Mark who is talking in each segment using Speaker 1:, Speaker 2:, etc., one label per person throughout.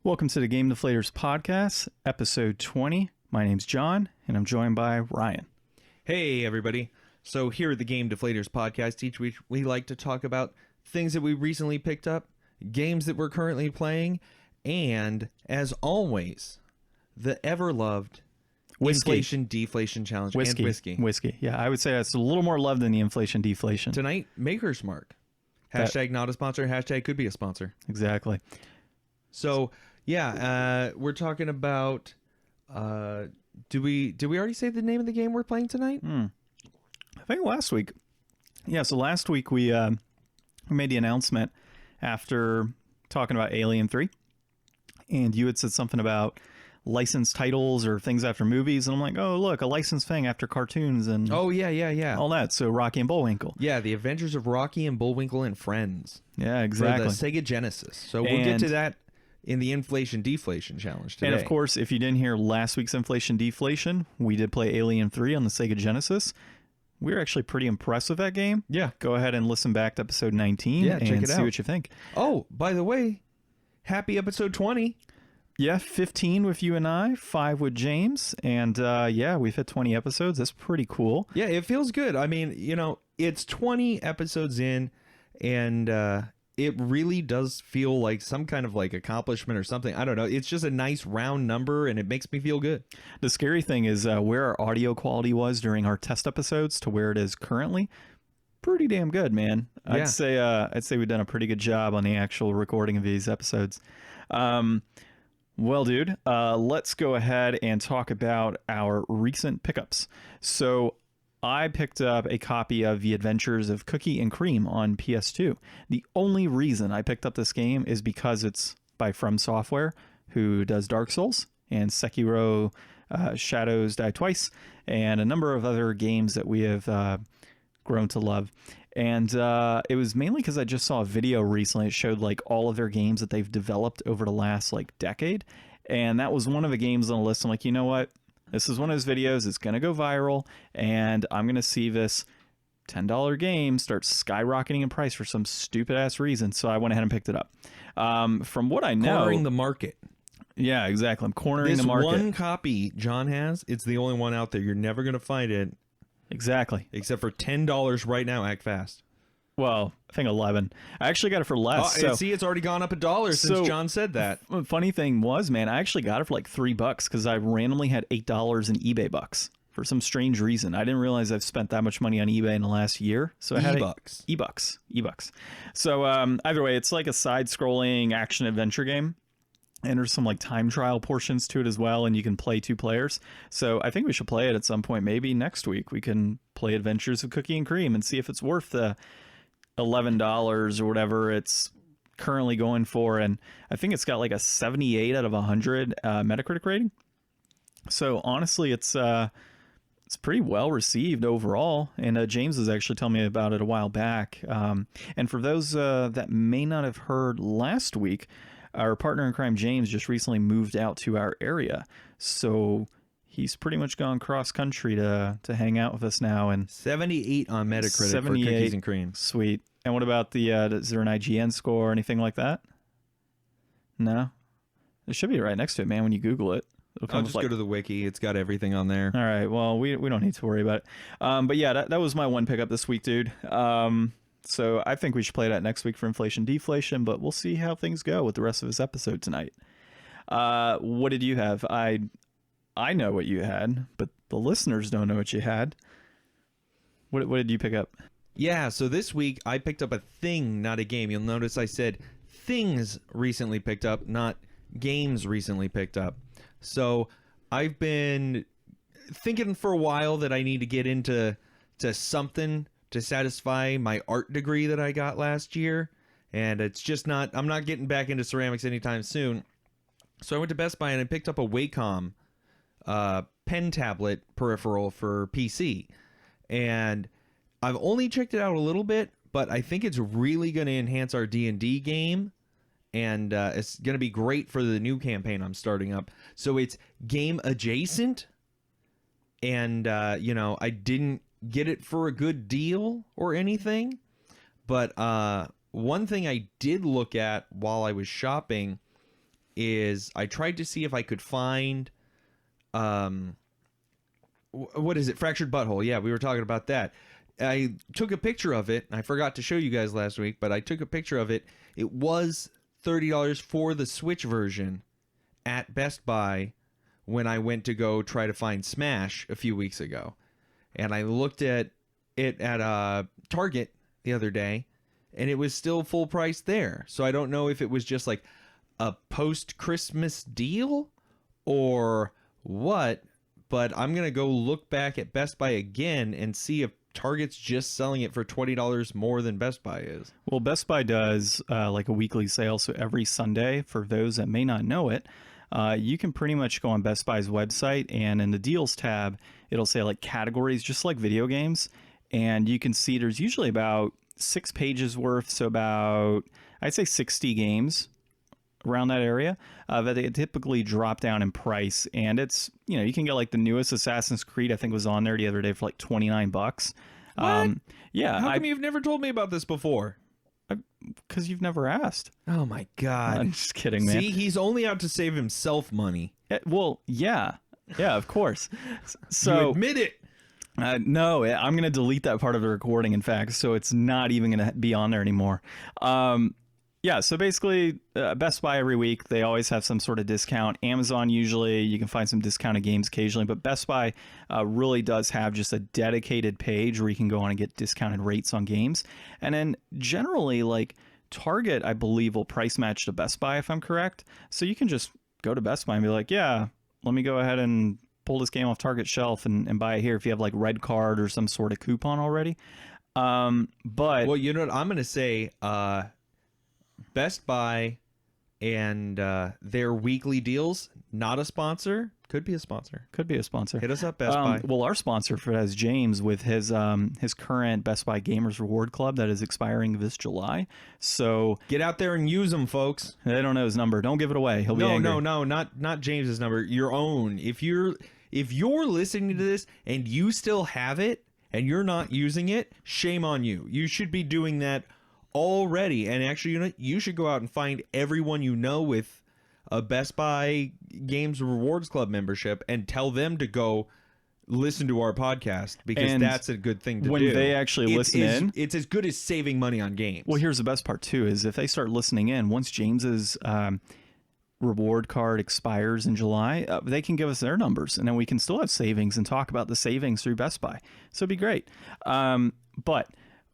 Speaker 1: Welcome to the Game Deflators Podcast, episode 20. My name's John, and I'm joined by Ryan.
Speaker 2: Hey, everybody. So here at the Game Deflators Podcast, each week we like to talk about things that we recently picked up, games that we're currently playing, and, as always, the ever-loved Inflation Deflation Challenge and whiskey.
Speaker 1: Whiskey. Yeah, I would say that's a little more love than the Inflation Deflation.
Speaker 2: Tonight, Maker's Mark. Hashtag not a sponsor, hashtag could be a sponsor.
Speaker 1: Exactly.
Speaker 2: So, yeah, we're talking about... Did we already say the name of the game we're playing tonight?
Speaker 1: I think last week. Yeah, so last week we made the announcement after talking about Alien 3. And you had said something about licensed titles or things after movies. And I'm like, oh, look, a licensed thing after cartoons and
Speaker 2: Oh, yeah.
Speaker 1: all that. So Rocky and Bullwinkle.
Speaker 2: Yeah, The Adventures of Rocky and Bullwinkle and Friends.
Speaker 1: Yeah, exactly.
Speaker 2: For the Sega Genesis. So we'll get to that in the Inflation Deflation Challenge today.
Speaker 1: And of course, if you didn't hear last week's Inflation Deflation, we did play Alien 3 on the Sega Genesis. We were actually pretty impressed with that game.
Speaker 2: Yeah.
Speaker 1: Go ahead and listen back to episode 19
Speaker 2: check
Speaker 1: and
Speaker 2: it
Speaker 1: see
Speaker 2: out.
Speaker 1: what you think.
Speaker 2: Oh, by the way, happy episode 20.
Speaker 1: Yeah, 15 with you and I, 5 with James. And yeah, we've hit 20 episodes. That's pretty cool.
Speaker 2: Yeah, it feels good. I mean, you know, it's 20 episodes in, and it really does feel like some kind of like accomplishment or something. I don't know. It's just a nice round number, and it makes me feel good.
Speaker 1: The scary thing is where our audio quality was during our test episodes to where it is currently. Pretty damn good, man.
Speaker 2: Yeah.
Speaker 1: I'd say we've done a pretty good job on the actual recording of these episodes. Well, dude, let's go ahead and talk about our recent pickups. So I picked up a copy of The Adventures of Cookie and Cream on PS2. The only reason I picked up this game is because it's by From Software, who does Dark Souls and Sekiro, Shadows Die Twice, and a number of other games that we have grown to love. And it was mainly because I just saw a video recently. It showed like all of their games that they've developed over the last like decade. And that was one of the games on the list. I'm like, you know what? This is one of those videos. It's going to go viral. And I'm going to see this $10 game start skyrocketing in price for some stupid ass reason. So I went ahead and picked it up. From what I know...
Speaker 2: Cornering the market.
Speaker 1: Yeah, exactly. I'm cornering the market.
Speaker 2: This one copy John has, it's the only one out there. You're never going to find it.
Speaker 1: Exactly.
Speaker 2: Except for $10 right now. Act fast.
Speaker 1: Well, I think 11. I actually got it for less.
Speaker 2: Oh, see, it's already gone up $1 since John said that.
Speaker 1: Funny thing was, man, I actually got it for like $3 because I randomly had $8 in eBay bucks for some strange reason. I didn't realize I've spent that much money on eBay in the last year. So I had E-bucks. So either way, it's like a side-scrolling action adventure game. And there's some like time trial portions to it as well, and you can play 2 players. So I think we should play it at some point. Maybe next week we can play Adventures of Cookie and Cream and see if it's worth the $11 or whatever it's currently going for. And I think it's got like a 78 out of 100 Metacritic rating. So honestly, it's pretty well received overall. And James was actually telling me about it a while back. And for those that may not have heard last week, our partner in crime, James, just recently moved out to our area. So he's pretty much gone cross-country to hang out with us now. And
Speaker 2: 78 on Metacritic for Cookies and Cream.
Speaker 1: Sweet. And what about the, is there an IGN score or anything like that? No? It should be right next to it, man, when you Google it. It'll come
Speaker 2: Just go to the wiki. It's got everything on there.
Speaker 1: All right. Well, we don't need to worry about it. But yeah, that was my one pickup this week, dude. So I think we should play that next week for Inflation Deflation, but we'll see how things go with the rest of this episode tonight. What did you have? I know what you had, but the listeners don't know what you had. What did you pick up?
Speaker 2: Yeah, so this week I picked up a thing, not a game. You'll notice I said things recently picked up, not games recently picked up. So I've been thinking for a while that I need to get into something to satisfy my art degree that I got last year. And it's just I'm not getting back into ceramics anytime soon. So I went to Best Buy and I picked up a Wacom pen tablet peripheral for PC. And I've only checked it out a little bit, but I think it's really going to enhance our D&D game. And it's going to be great for the new campaign I'm starting up. So it's game adjacent. And, I didn't get it for a good deal or anything. But one thing I did look at while I was shopping is I tried to see if I could find what is it? Fractured Butthole. Yeah, we were talking about that. I took a picture of it. I forgot to show you guys last week, but I took a picture of it. It was $30 for the Switch version at Best Buy when I went to go try to find Smash a few weeks ago. And I looked at it at Target the other day, and it was still full price there. So I don't know if it was just like a post-Christmas deal or what, but I'm going to go look back at Best Buy again and see if Target's just selling it for $20 more than Best Buy is.
Speaker 1: Well, Best Buy does like a weekly sale. So every Sunday, for those that may not know it, you can pretty much go on Best Buy's website, and in the deals tab, it'll say like categories, just like video games. And you can see there's usually about 6 pages worth. So about, I'd say 60 games around that area that they typically drop down in price. And it's, you know, you can get like the newest Assassin's Creed, I think was on there the other day for like $29.
Speaker 2: What?
Speaker 1: Yeah.
Speaker 2: How come you've never told me about this before?
Speaker 1: Because you've never asked.
Speaker 2: Oh my God.
Speaker 1: I'm just kidding, man.
Speaker 2: See, he's only out to save himself money.
Speaker 1: Well, yeah. Yeah, of course. So
Speaker 2: you admit it.
Speaker 1: No, I'm going to delete that part of the recording, in fact, so it's not even going to be on there anymore. Yeah, so basically, Best Buy every week, they always have some sort of discount. Amazon, usually, you can find some discounted games occasionally, but Best Buy really does have just a dedicated page where you can go on and get discounted rates on games. And then generally, like, Target, I believe, will price match to Best Buy, if I'm correct. So you can just go to Best Buy and be like, yeah, let me go ahead and pull this game off Target's shelf and buy it here if you have, like, Red Card or some sort of coupon already. But
Speaker 2: well, you know what I'm going to say? Best Buy and their weekly deals, not a sponsor. Could be a sponsor.
Speaker 1: Could be a sponsor.
Speaker 2: Hit us up, Best Buy.
Speaker 1: Well, our sponsor for that is James with his current Best Buy Gamers Reward Club that is expiring this July. So
Speaker 2: get out there and use them, folks.
Speaker 1: They don't know his number. Don't give it away. He'll be angry.
Speaker 2: No, not James's number. Your own. If you're listening to this and you still have it and you're not using it, shame on you. You should be doing that already. And actually, you know, you should go out and find everyone you know with a Best Buy Games Rewards Club membership and tell them to go listen to our podcast, because
Speaker 1: and
Speaker 2: that's a good thing to do.
Speaker 1: When they actually listen in,
Speaker 2: it's as good as saving money on games.
Speaker 1: Well, here's the best part too, is if they start listening in, once James's reward card expires in July, they can give us their numbers, and then we can still have savings and talk about the savings through Best Buy. So it'd be great. But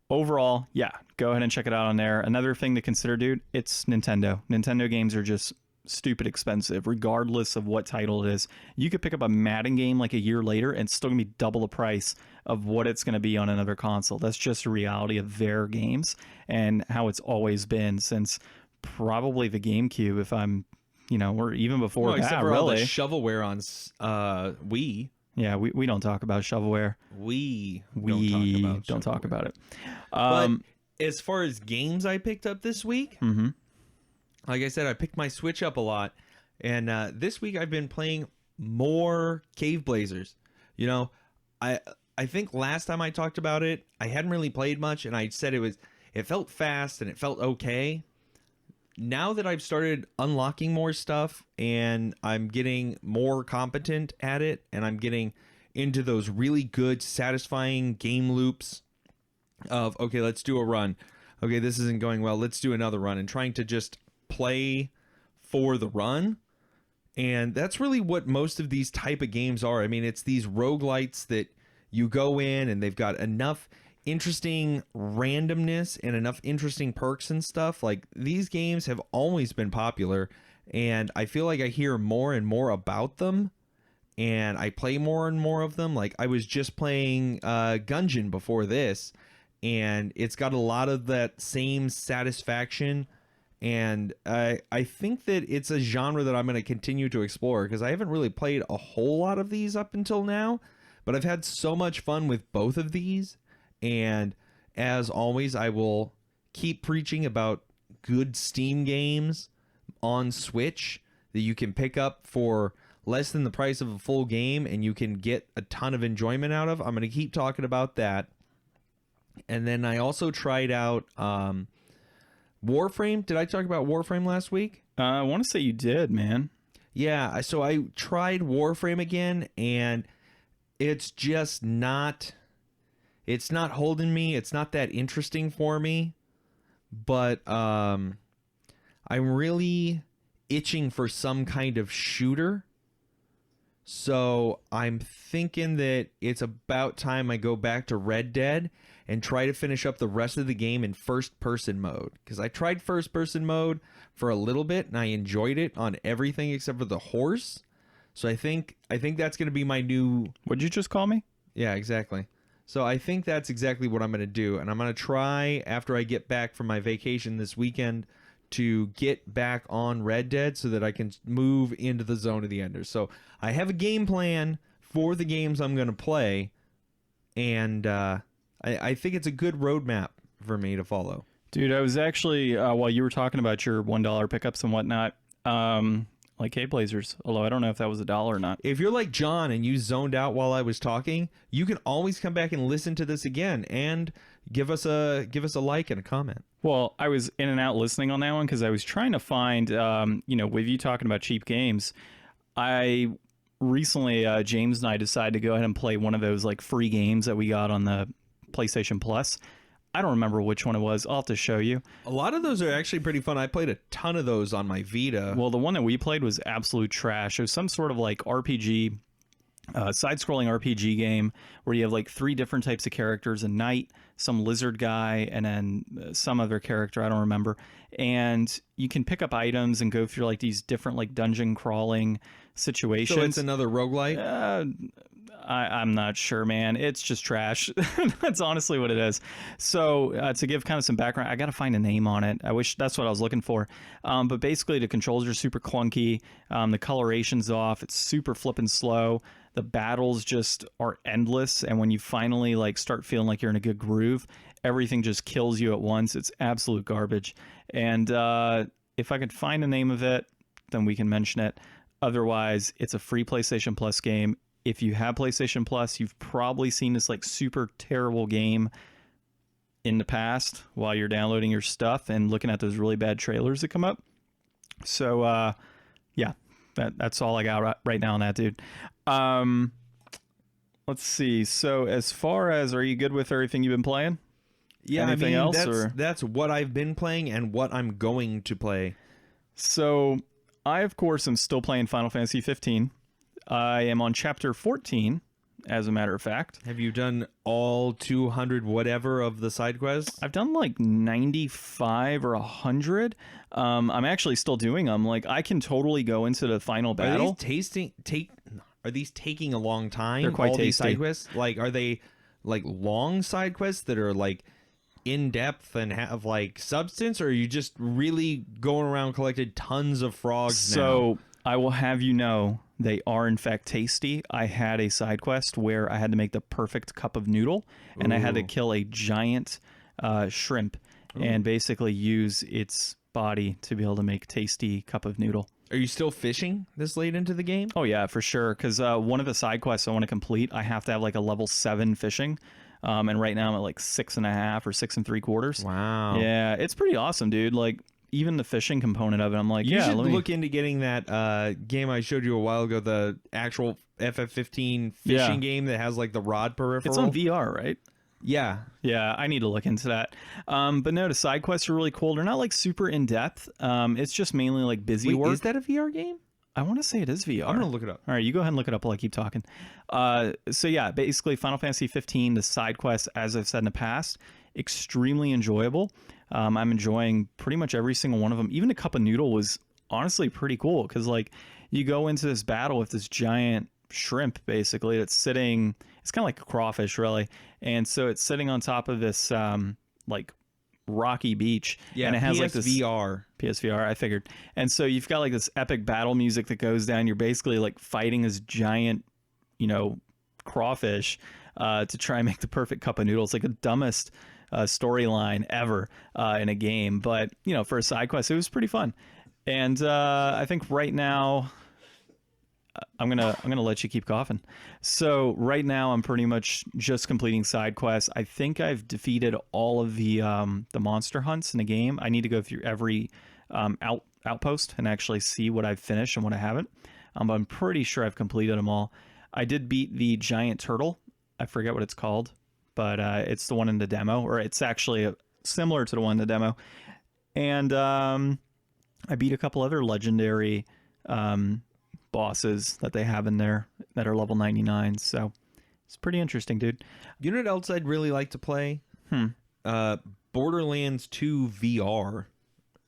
Speaker 1: overall, yeah, go ahead and check it out on there. Another thing to consider, dude, it's Nintendo. Nintendo games are just stupid expensive, regardless of what title it is. You could pick up a Madden game like a year later and it's still gonna be double the price of what it's gonna be on another console. That's just a reality of their games and how it's always been since probably the GameCube, if I'm, you know, or even before that,
Speaker 2: except for
Speaker 1: really.
Speaker 2: all the shovelware on Wii.
Speaker 1: Yeah, we don't talk about shovelware.
Speaker 2: We
Speaker 1: don't talk about it.
Speaker 2: But as far as games I picked up this week, like I said, I picked my Switch up a lot. And this week I've been playing more Cave Blazers. You know, I think last time I talked about it, I hadn't really played much, and I said it felt fast and it felt okay. Now that I've started unlocking more stuff and I'm getting more competent at it, and I'm getting into those really good, satisfying game loops of, okay, let's do a run. Okay, this isn't going well. Let's do another run, and trying to just play for the run. And that's really what most of these type of games are. I mean, it's these roguelites that you go in and they've got enough interesting randomness and enough interesting perks and stuff. Like, these games have always been popular, and I feel like I hear more and more about them, and I play more and more of them. Like, I was just playing Gungeon before this, and it's got a lot of that same satisfaction. And I think that it's a genre that I'm going to continue to explore, because I haven't really played a whole lot of these up until now, but I've had so much fun with both of these. And as always, I will keep preaching about good Steam games on Switch that you can pick up for less than the price of a full game and you can get a ton of enjoyment out of. I'm going to keep talking about that. And then I also tried out Warframe. Did I talk about Warframe last week?
Speaker 1: I want to say you did, man.
Speaker 2: Yeah, so I tried Warframe again, and it's just not... It's not holding me. It's not that interesting for me. But I'm really itching for some kind of shooter. So I'm thinking that it's about time I go back to Red Dead and try to finish up the rest of the game in first-person mode. Because I tried first-person mode for a little bit, and I enjoyed it on everything except for the horse. So I think that's going to be my new...
Speaker 1: What'd you just call me?
Speaker 2: Yeah, exactly. So I think that's exactly what I'm going to do. And I'm going to try, after I get back from my vacation this weekend, to get back on Red Dead so that I can move into the Zone of the Enders. So I have a game plan for the games I'm going to play. And I think it's a good roadmap for me to follow.
Speaker 1: Dude, I was actually, while you were talking about your $1 pickups and whatnot, like K-Blazers, although I don't know if that was $1 or not.
Speaker 2: If you're like John and you zoned out while I was talking, you can always come back and listen to this again and give us a like and a comment.
Speaker 1: Well, I was in and out listening on that one because I was trying to find, with you talking about cheap games, I recently, James and I decided to go ahead and play one of those like free games that we got on the PlayStation Plus. I don't remember which one it was. I'll have to show you.
Speaker 2: A lot of those are actually pretty fun. I played a ton of those on my Vita.
Speaker 1: Well, the one that we played was absolute trash. It was some sort of like RPG, side-scrolling RPG game where you have like 3 different types of characters: a knight, some lizard guy, and then some other character I don't remember. And you can pick up items and go through like these different like dungeon crawling situations.
Speaker 2: So it's another roguelite?
Speaker 1: I'm not sure, man. It's just trash. That's honestly what it is. So to give kind of some background, I got to find a name on it. I wish that's what I was looking for. But basically, the controls are super clunky. The coloration's off. It's super flippin' slow. The battles just are endless. And when you finally like start feeling like you're in a good groove, everything just kills you at once. It's absolute garbage. And if I could find the name of it, then we can mention it. Otherwise, it's a free PlayStation Plus game. If you have PlayStation Plus, you've probably seen this like super terrible game in the past while you're downloading your stuff and looking at those really bad trailers that come up. So, yeah, that's all I got right now on that, dude. Let's see. So as far as, are you good with everything you've been playing?
Speaker 2: Yeah,
Speaker 1: Anything else,
Speaker 2: that's what I've been playing and what I'm going to play.
Speaker 1: So I, of course, am still playing Final Fantasy 15. I am on chapter 14, as a matter of fact.
Speaker 2: Have you done all 200 whatever of the side quests?
Speaker 1: I've done like 95 or 100. I'm actually still doing them. Like, I can totally go into the final battle.
Speaker 2: Are these taking a long time?
Speaker 1: They're quite
Speaker 2: all
Speaker 1: tasty.
Speaker 2: These side quests? Like, are they like long side quests that are like in depth and have like substance, or are you just really going around collecting tons of frogs now?
Speaker 1: So I will have you know, they are in fact tasty. I had a side quest where I had to make the perfect cup of noodle, and I had to kill a giant shrimp and basically use its body to be able to make tasty cup of noodle.
Speaker 2: Are you still fishing this late into the game?
Speaker 1: Oh yeah, for sure. Because one of the side quests I want to complete, I have to have like a level 7 fishing. And right now I'm at like 6.5 or 6 3/4.
Speaker 2: Wow.
Speaker 1: Yeah, it's pretty awesome, dude. Like, even the fishing component of it, I'm like,
Speaker 2: you should
Speaker 1: let me
Speaker 2: look into getting that game I showed you a while ago, the actual FF15 fishing game that has like the rod peripheral.
Speaker 1: It's on VR, right?
Speaker 2: Yeah.
Speaker 1: Yeah, I need to look into that. But no, the side quests are really cool. They're not like super in depth. It's just mainly like busy work.
Speaker 2: Is that a VR game?
Speaker 1: I want to say it is VR.
Speaker 2: I'm gonna look it up.
Speaker 1: All right, you go ahead and look it up while I keep talking. So yeah, basically Final Fantasy 15, the side quests, as I've said in the past, extremely enjoyable. I'm enjoying pretty much every single one of them. Even the cup of noodle was honestly pretty cool because like you go into this battle with this giant shrimp basically that's sitting. It's kind of like a crawfish, really, and so it's sitting on top of this like rocky beach.
Speaker 2: Yeah,
Speaker 1: and it has like this
Speaker 2: PSVR.
Speaker 1: I figured. And so you've got like this epic battle music that goes down. You're basically like fighting this giant, crawfish to try and make the perfect cup of noodles. Like the dumbest storyline ever in a game, but for a side quest, it was pretty fun. And I think right now, I'm gonna let you keep coughing. So right now, I'm pretty much just completing side quests. I think I've defeated all of the monster hunts in the game. I need to go through every outpost and actually see what I've finished and what I haven't. But I'm pretty sure I've completed them all. I did beat the giant turtle. I forget what it's called, but it's the one in the demo, or it's actually similar to the one in the demo. And I beat a couple other legendary bosses that they have in there that are level 99. So it's pretty interesting, dude.
Speaker 2: You know what else I'd really like to play? Borderlands 2 VR.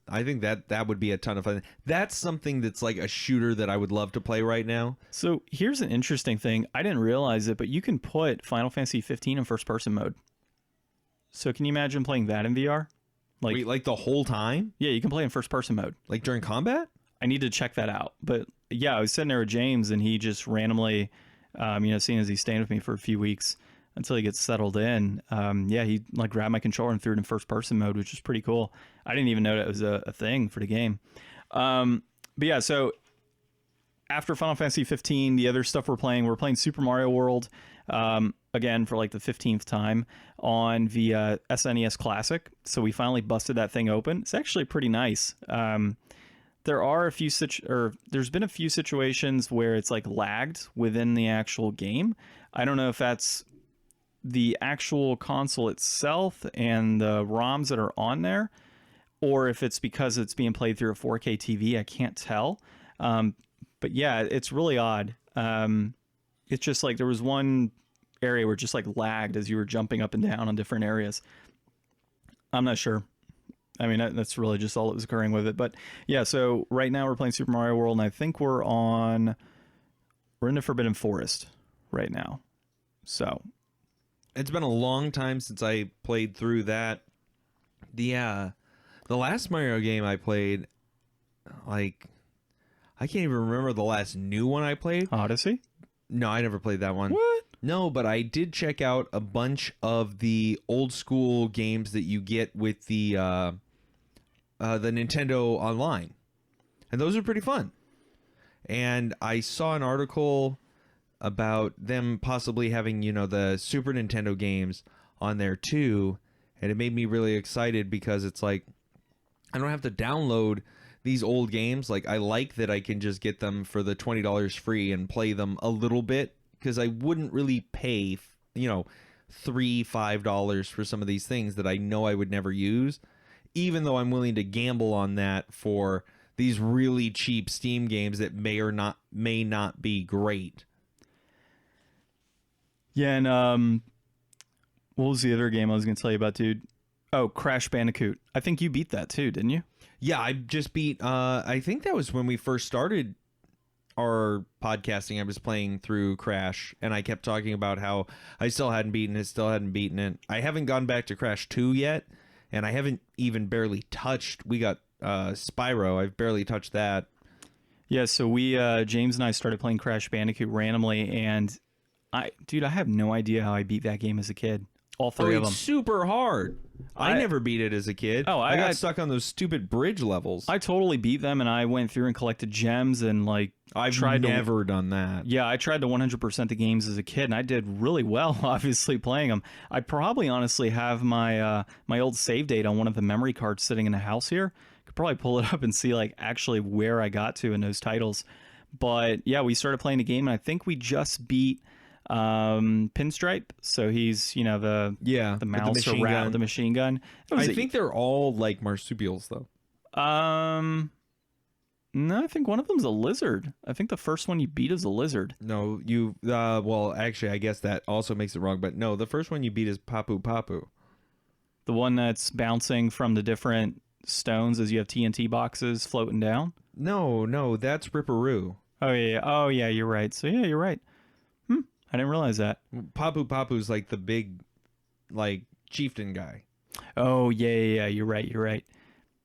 Speaker 2: I think that would be a ton of fun. That's something that's like a shooter that I would love to play right now.
Speaker 1: So here's an interesting thing. I didn't realize it, but you can put Final Fantasy 15 in first person mode. So can you imagine playing that in VR?
Speaker 2: Wait, like the whole time?
Speaker 1: Yeah, you can play in first person mode.
Speaker 2: Like during combat?
Speaker 1: I need to check that out. But yeah, I was sitting there with James and he just randomly, seeing as he's staying with me for a few weeks until he gets settled in, he like grabbed my controller and threw it in first person mode, which is pretty cool. I didn't even know that was a thing for the game. But yeah, so after Final Fantasy 15, the other stuff we're playing Super Mario World, again for like the 15th time on the SNES Classic. So we finally busted that thing open. It's actually pretty nice. There are there's been a few situations where it's like lagged within the actual game. I don't know if that's the actual console itself and the ROMs that are on there, or if it's because it's being played through a 4K TV. I can't tell. But yeah, it's really odd. It's just like there was one area where it just like lagged as you were jumping up and down on different areas. I'm not sure. I mean, that's really just all that was occurring with it. But yeah, so right now we're playing Super Mario World, and I think we're in the Forbidden Forest right now. So
Speaker 2: it's been a long time since I played through that. The last Mario game I played, like, I can't even remember the last new one I played.
Speaker 1: Odyssey?
Speaker 2: No, I never played that one.
Speaker 1: What?
Speaker 2: No, but I did check out a bunch of the old school games that you get with the Nintendo Online, and those are pretty fun. And I saw an article about them possibly having, the Super Nintendo games on there too, and it made me really excited because it's like I don't have to download these old games. Like, I like that I can just get them for the $20 free and play them a little bit, because I wouldn't really pay, $3-5 for some of these things that I know I would never use, even though I'm willing to gamble on that for these really cheap Steam games that may not be great.
Speaker 1: Yeah, and what was the other game I was going to tell you about, dude? Oh, Crash Bandicoot. I think you beat that too, didn't you?
Speaker 2: Yeah, I just beat, I think that was when we first started our podcasting. I was playing through Crash, and I kept talking about how I still hadn't beaten it. I haven't gone back to Crash 2 yet, and I haven't even barely touched. We got Spyro. I've barely touched that.
Speaker 1: Yeah, so we, James and I started playing Crash Bandicoot randomly, and I have no idea how I beat that game as a kid. All three of them.
Speaker 2: It's super hard. I never beat it as a kid.
Speaker 1: Oh,
Speaker 2: I got stuck on those stupid bridge levels.
Speaker 1: I totally beat them, and I went through and collected gems, and like
Speaker 2: I've never done that.
Speaker 1: Yeah, I tried to 100% the games as a kid, and I did really well, obviously, playing them. I probably honestly have my my old save data on one of the memory cards sitting in the house here. Could probably pull it up and see like actually where I got to in those titles. But yeah, we started playing the game, and I think we just beat Pinstripe. So he's the mouse around the machine gun.
Speaker 2: I think they're all like marsupials though.
Speaker 1: No, I think one of them's a lizard. I think the first one you beat is a lizard.
Speaker 2: No, well, actually I guess that also makes it wrong, but no, the first one you beat is Papu Papu.
Speaker 1: The one that's bouncing from the different stones as you have TNT boxes floating down?
Speaker 2: No, that's Ripperoo.
Speaker 1: Oh yeah, you're right. So yeah, you're right. I didn't realize that.
Speaker 2: Papu Papu's like the big, like, chieftain guy.
Speaker 1: Oh, yeah, you're right.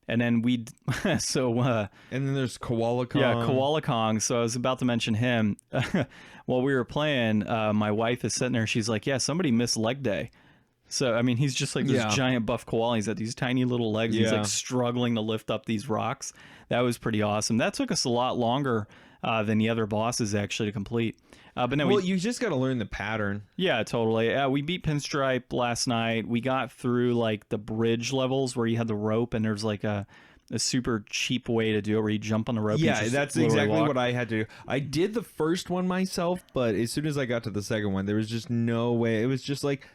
Speaker 1: And then and
Speaker 2: then there's Koala Kong.
Speaker 1: Yeah, Koala Kong. So I was about to mention him. While we were playing, my wife is sitting there. She's like, yeah, somebody missed leg day. So, I mean, he's just like this giant buff koala. He's got these tiny little legs. Yeah. He's like struggling to lift up these rocks. That was pretty awesome. That took us a lot longer than the other bosses actually to complete. But no,
Speaker 2: you just got to learn the pattern.
Speaker 1: Yeah, totally. We beat Pinstripe last night. We got through like the bridge levels where you had the rope and there's like a a super cheap way to do it where you jump on the rope.
Speaker 2: Yeah,
Speaker 1: and
Speaker 2: that's exactly what I had to do. I did the first one myself, but as soon as I got to the second one, there was just no way. It was just like,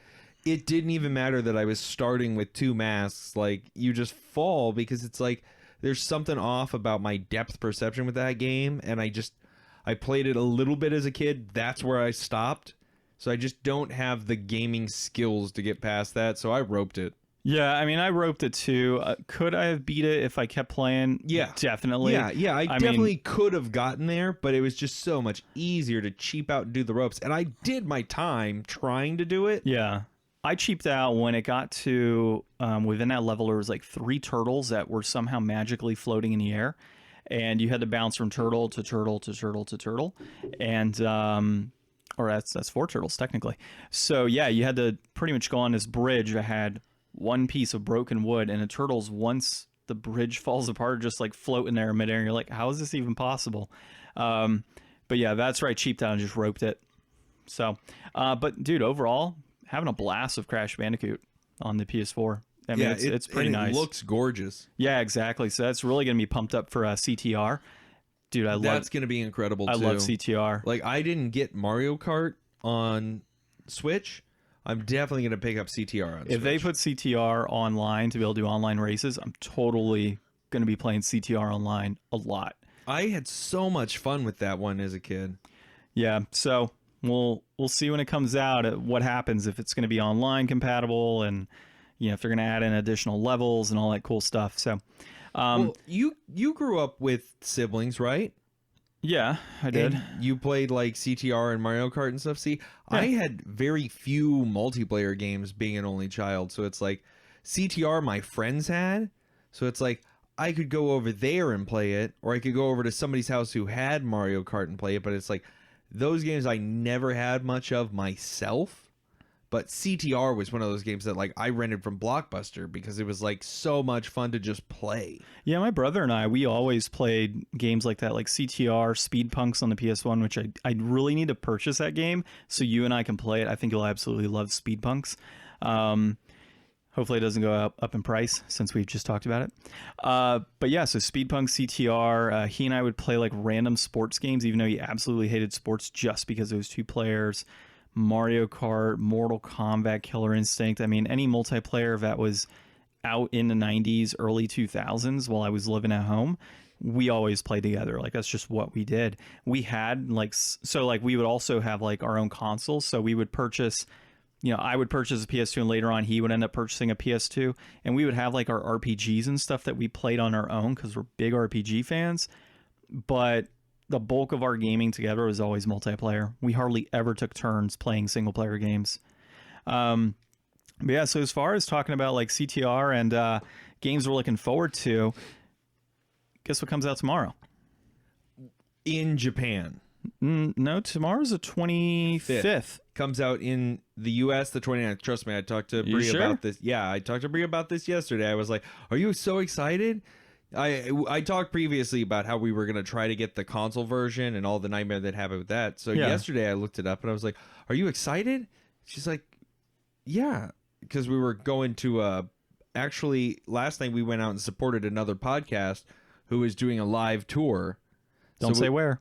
Speaker 2: it didn't even matter that I was starting with 2 masks. Like, you just fall because it's like there's something off about my depth perception with that game, and I played it a little bit as a kid. That's where I stopped. So I just don't have the gaming skills to get past that, so I roped it.
Speaker 1: Yeah, I mean, I roped it too. Could I have beat it if I kept playing?
Speaker 2: Yeah.
Speaker 1: Definitely.
Speaker 2: Yeah, I definitely could have gotten there, but it was just so much easier to cheap out and do the ropes. And I did my time trying to do it.
Speaker 1: Yeah. I cheaped out when it got to within that level. There was like 3 turtles that were somehow magically floating in the air, and you had to bounce from turtle to turtle to turtle to turtle, and or that's 4 turtles technically. So yeah, you had to pretty much go on this bridge that had one piece of broken wood, and the turtles, once the bridge falls apart, just like float in there in midair, and you're like, how is this even possible? But yeah, that's where I cheaped out and just roped it. So, but dude, overall, having a blast of Crash Bandicoot on the PS4. I mean, it's pretty nice.
Speaker 2: It looks gorgeous.
Speaker 1: Yeah, exactly. So that's really going to be pumped up for CTR. Dude,
Speaker 2: that's going to be incredible, too.
Speaker 1: I love CTR.
Speaker 2: Like, I didn't get Mario Kart on Switch. I'm definitely going to pick up CTR on Switch.
Speaker 1: If they put CTR online to be able to do online races, I'm totally going to be playing CTR online a lot.
Speaker 2: I had so much fun with that one as a kid.
Speaker 1: Yeah, so we'll see when it comes out what happens, if it's going to be online compatible, and if they're going to add in additional levels and all that cool stuff. So
Speaker 2: well, you grew up with siblings, right?
Speaker 1: Yeah, I did.
Speaker 2: And you played like CTR and Mario Kart and stuff. See,
Speaker 1: yeah.
Speaker 2: I had very few multiplayer games being an only child. So it's like CTR my friends had. So it's like I could go over there and play it, or I could go over to somebody's house who had Mario Kart and play it. But it's like those games I never had much of myself. But CTR was one of those games that like I rented from Blockbuster because it was like so much fun to just play.
Speaker 1: Yeah, my brother and I, we always played games like that, like CTR, Speed Punks on the PS1, which I really need to purchase that game so you and I can play it. I think you'll absolutely love Speed Punks. Hopefully it doesn't go up in price since we've just talked about it. But yeah, so Speed Punks, CTR, he and I would play like random sports games, even though he absolutely hated sports just because it was 2 players. Mario Kart, Mortal Kombat, Killer Instinct. I mean, any multiplayer that was out in the 90s, early 2000s while I was living at home, we always played together. Like, that's just what we did. We had like, so like we would also have like our own consoles. So we would purchase, I would purchase a PS2, and later on he would end up purchasing a PS2, and we would have like our RPGs and stuff that we played on our own because we're big RPG fans. But the bulk of our gaming together was always multiplayer. We hardly ever took turns playing single player games. But yeah, so as far as talking about like CTR and games we're looking forward to, guess what comes out tomorrow?
Speaker 2: In Japan.
Speaker 1: No, tomorrow's the 25th.
Speaker 2: Comes out in the US the 29th. Trust me, I talked to Brie about this. Yeah, I talked to Brie about this yesterday. I was like, are you so excited? I talked previously about how we were going to try to get the console version and all the nightmare that happened with that. So yesterday I looked it up and I was like, are you excited? She's like, yeah, because we were going to actually last night we went out and supported another podcast who was doing a live tour.
Speaker 1: Don't say where.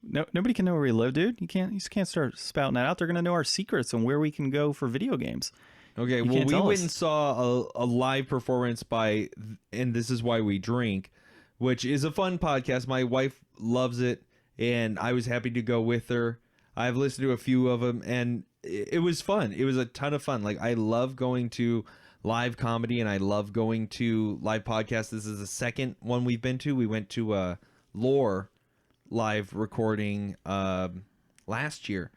Speaker 1: No, nobody can know where we live, dude. You just can't start spouting that out. They're going to know our secrets and where we can go for video games.
Speaker 2: Okay, well, we went and saw a live performance by And This Is Why We Drink, which is a fun podcast. My wife loves it, and I was happy to go with her. I've listened to a few of them, and it was fun. It was a ton of fun. Like, I love going to live comedy, and I love going to live podcasts. This is the second one we've been to. We went to Lore live recording last year,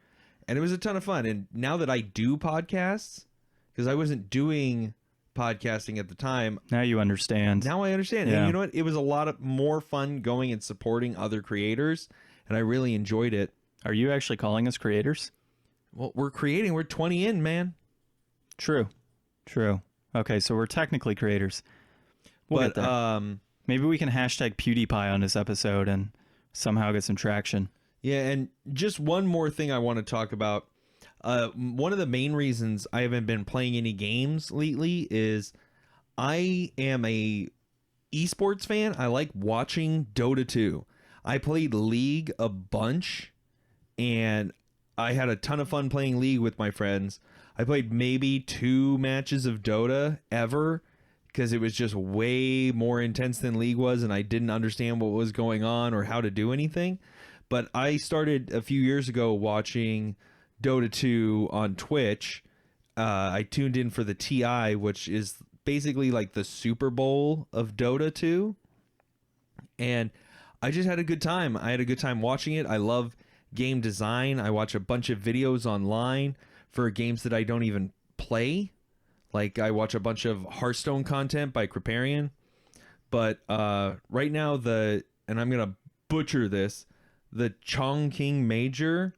Speaker 2: and it was a ton of fun. And now that I do podcasts, because I wasn't doing podcasting at the time.
Speaker 1: Now you understand.
Speaker 2: Now I understand.
Speaker 1: Yeah.
Speaker 2: And you know what? It was a lot more fun going and supporting other creators, and I really enjoyed it.
Speaker 1: Are you actually calling us creators?
Speaker 2: Well, we're creating. We're 20 in, man.
Speaker 1: True. Okay, so we're technically creators. We'll get there. Maybe we can hashtag PewDiePie on this episode and somehow get some traction.
Speaker 2: Yeah, and just one more thing I want to talk about. One of the main reasons I haven't been playing any games lately is I am a esports fan, I like watching Dota 2. I played League a bunch, and I had a ton of fun playing League with my friends. I played maybe 2 matches of Dota ever because it was just way more intense than League was, and I didn't understand what was going on or how to do anything. But I started a few years ago watching Dota 2 on Twitch. I tuned in for the TI, which is basically like the Super Bowl of Dota 2. And I just had a good time. I had a good time watching it. I love game design. I watch a bunch of videos online for games that I don't even play. Like I watch a bunch of Hearthstone content by Kriparian. But right now and I'm going to butcher this, the Chongqing Major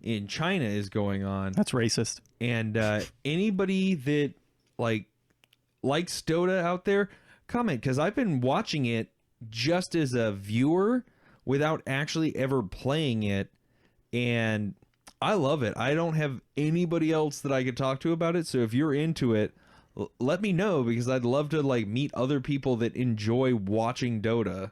Speaker 2: in China is going on.
Speaker 1: That's racist.
Speaker 2: And anybody that likes Dota out there, comment, because I've been watching it just as a viewer without actually ever playing it, and I love it. I don't have anybody else that I could talk to about it, so if you're into it, let me know, because I'd love to meet other people that enjoy watching Dota.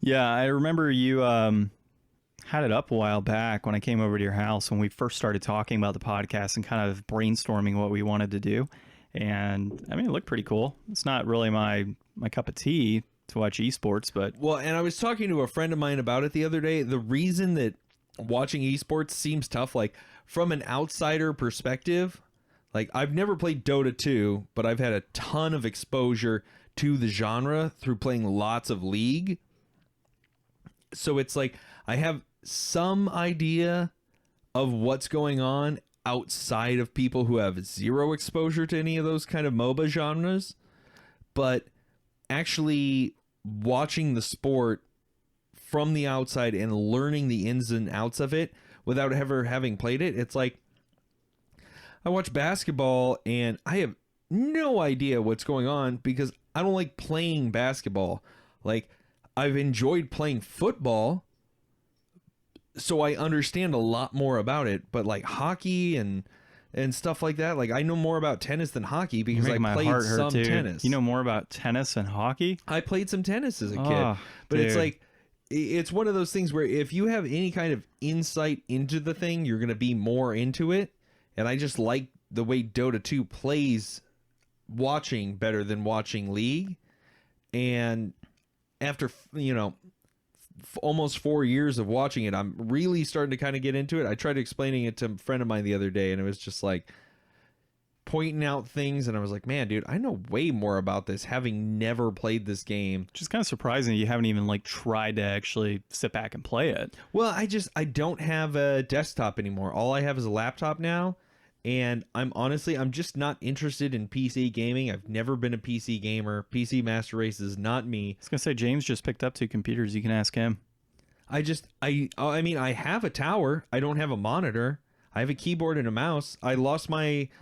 Speaker 1: Yeah, I remember you had it up a while back when I came over to your house when we first started talking about the podcast and kind of brainstorming what we wanted to do. And I mean, it looked pretty cool. It's not really my cup of tea to watch esports, but
Speaker 2: well, and I was talking to a friend of mine about it the other day. The reason that watching esports seems tough, from an outsider perspective, I've never played Dota 2, but I've had a ton of exposure to the genre through playing lots of League. So it's I have some idea of what's going on outside of people who have zero exposure to any of those kind of MOBA genres. But actually watching the sport from the outside and learning the ins and outs of it without ever having played it, it's I watch basketball and I have no idea what's going on because I don't like playing basketball. I've enjoyed playing football, so I understand a lot more about it. But hockey and stuff like that, I know more about tennis than hockey because I played some tennis.
Speaker 1: You know more about tennis and hockey?
Speaker 2: I played some tennis as a kid, but dude. It's one of those things where if you have any kind of insight into the thing, you're going to be more into it. And I just like the way Dota 2 plays watching better than watching League. And after, almost 4 years of watching it, I'm really starting to kind of get into it. I tried explaining it to a friend of mine the other day, and it was just pointing out things, and I was like, man, dude, I know way more about this having never played this game.
Speaker 1: Which is kind of surprising that you haven't even tried to actually sit back and play it.
Speaker 2: Well, I don't have a desktop anymore. All I have is a laptop now, and I'm just not interested in PC gaming. I've never been a PC gamer. PC Master Race is not me.
Speaker 1: I was gonna say James just picked up 2 computers. You can ask him.
Speaker 2: I have a tower. I don't have a monitor. I have a keyboard and a mouse.
Speaker 1: I'll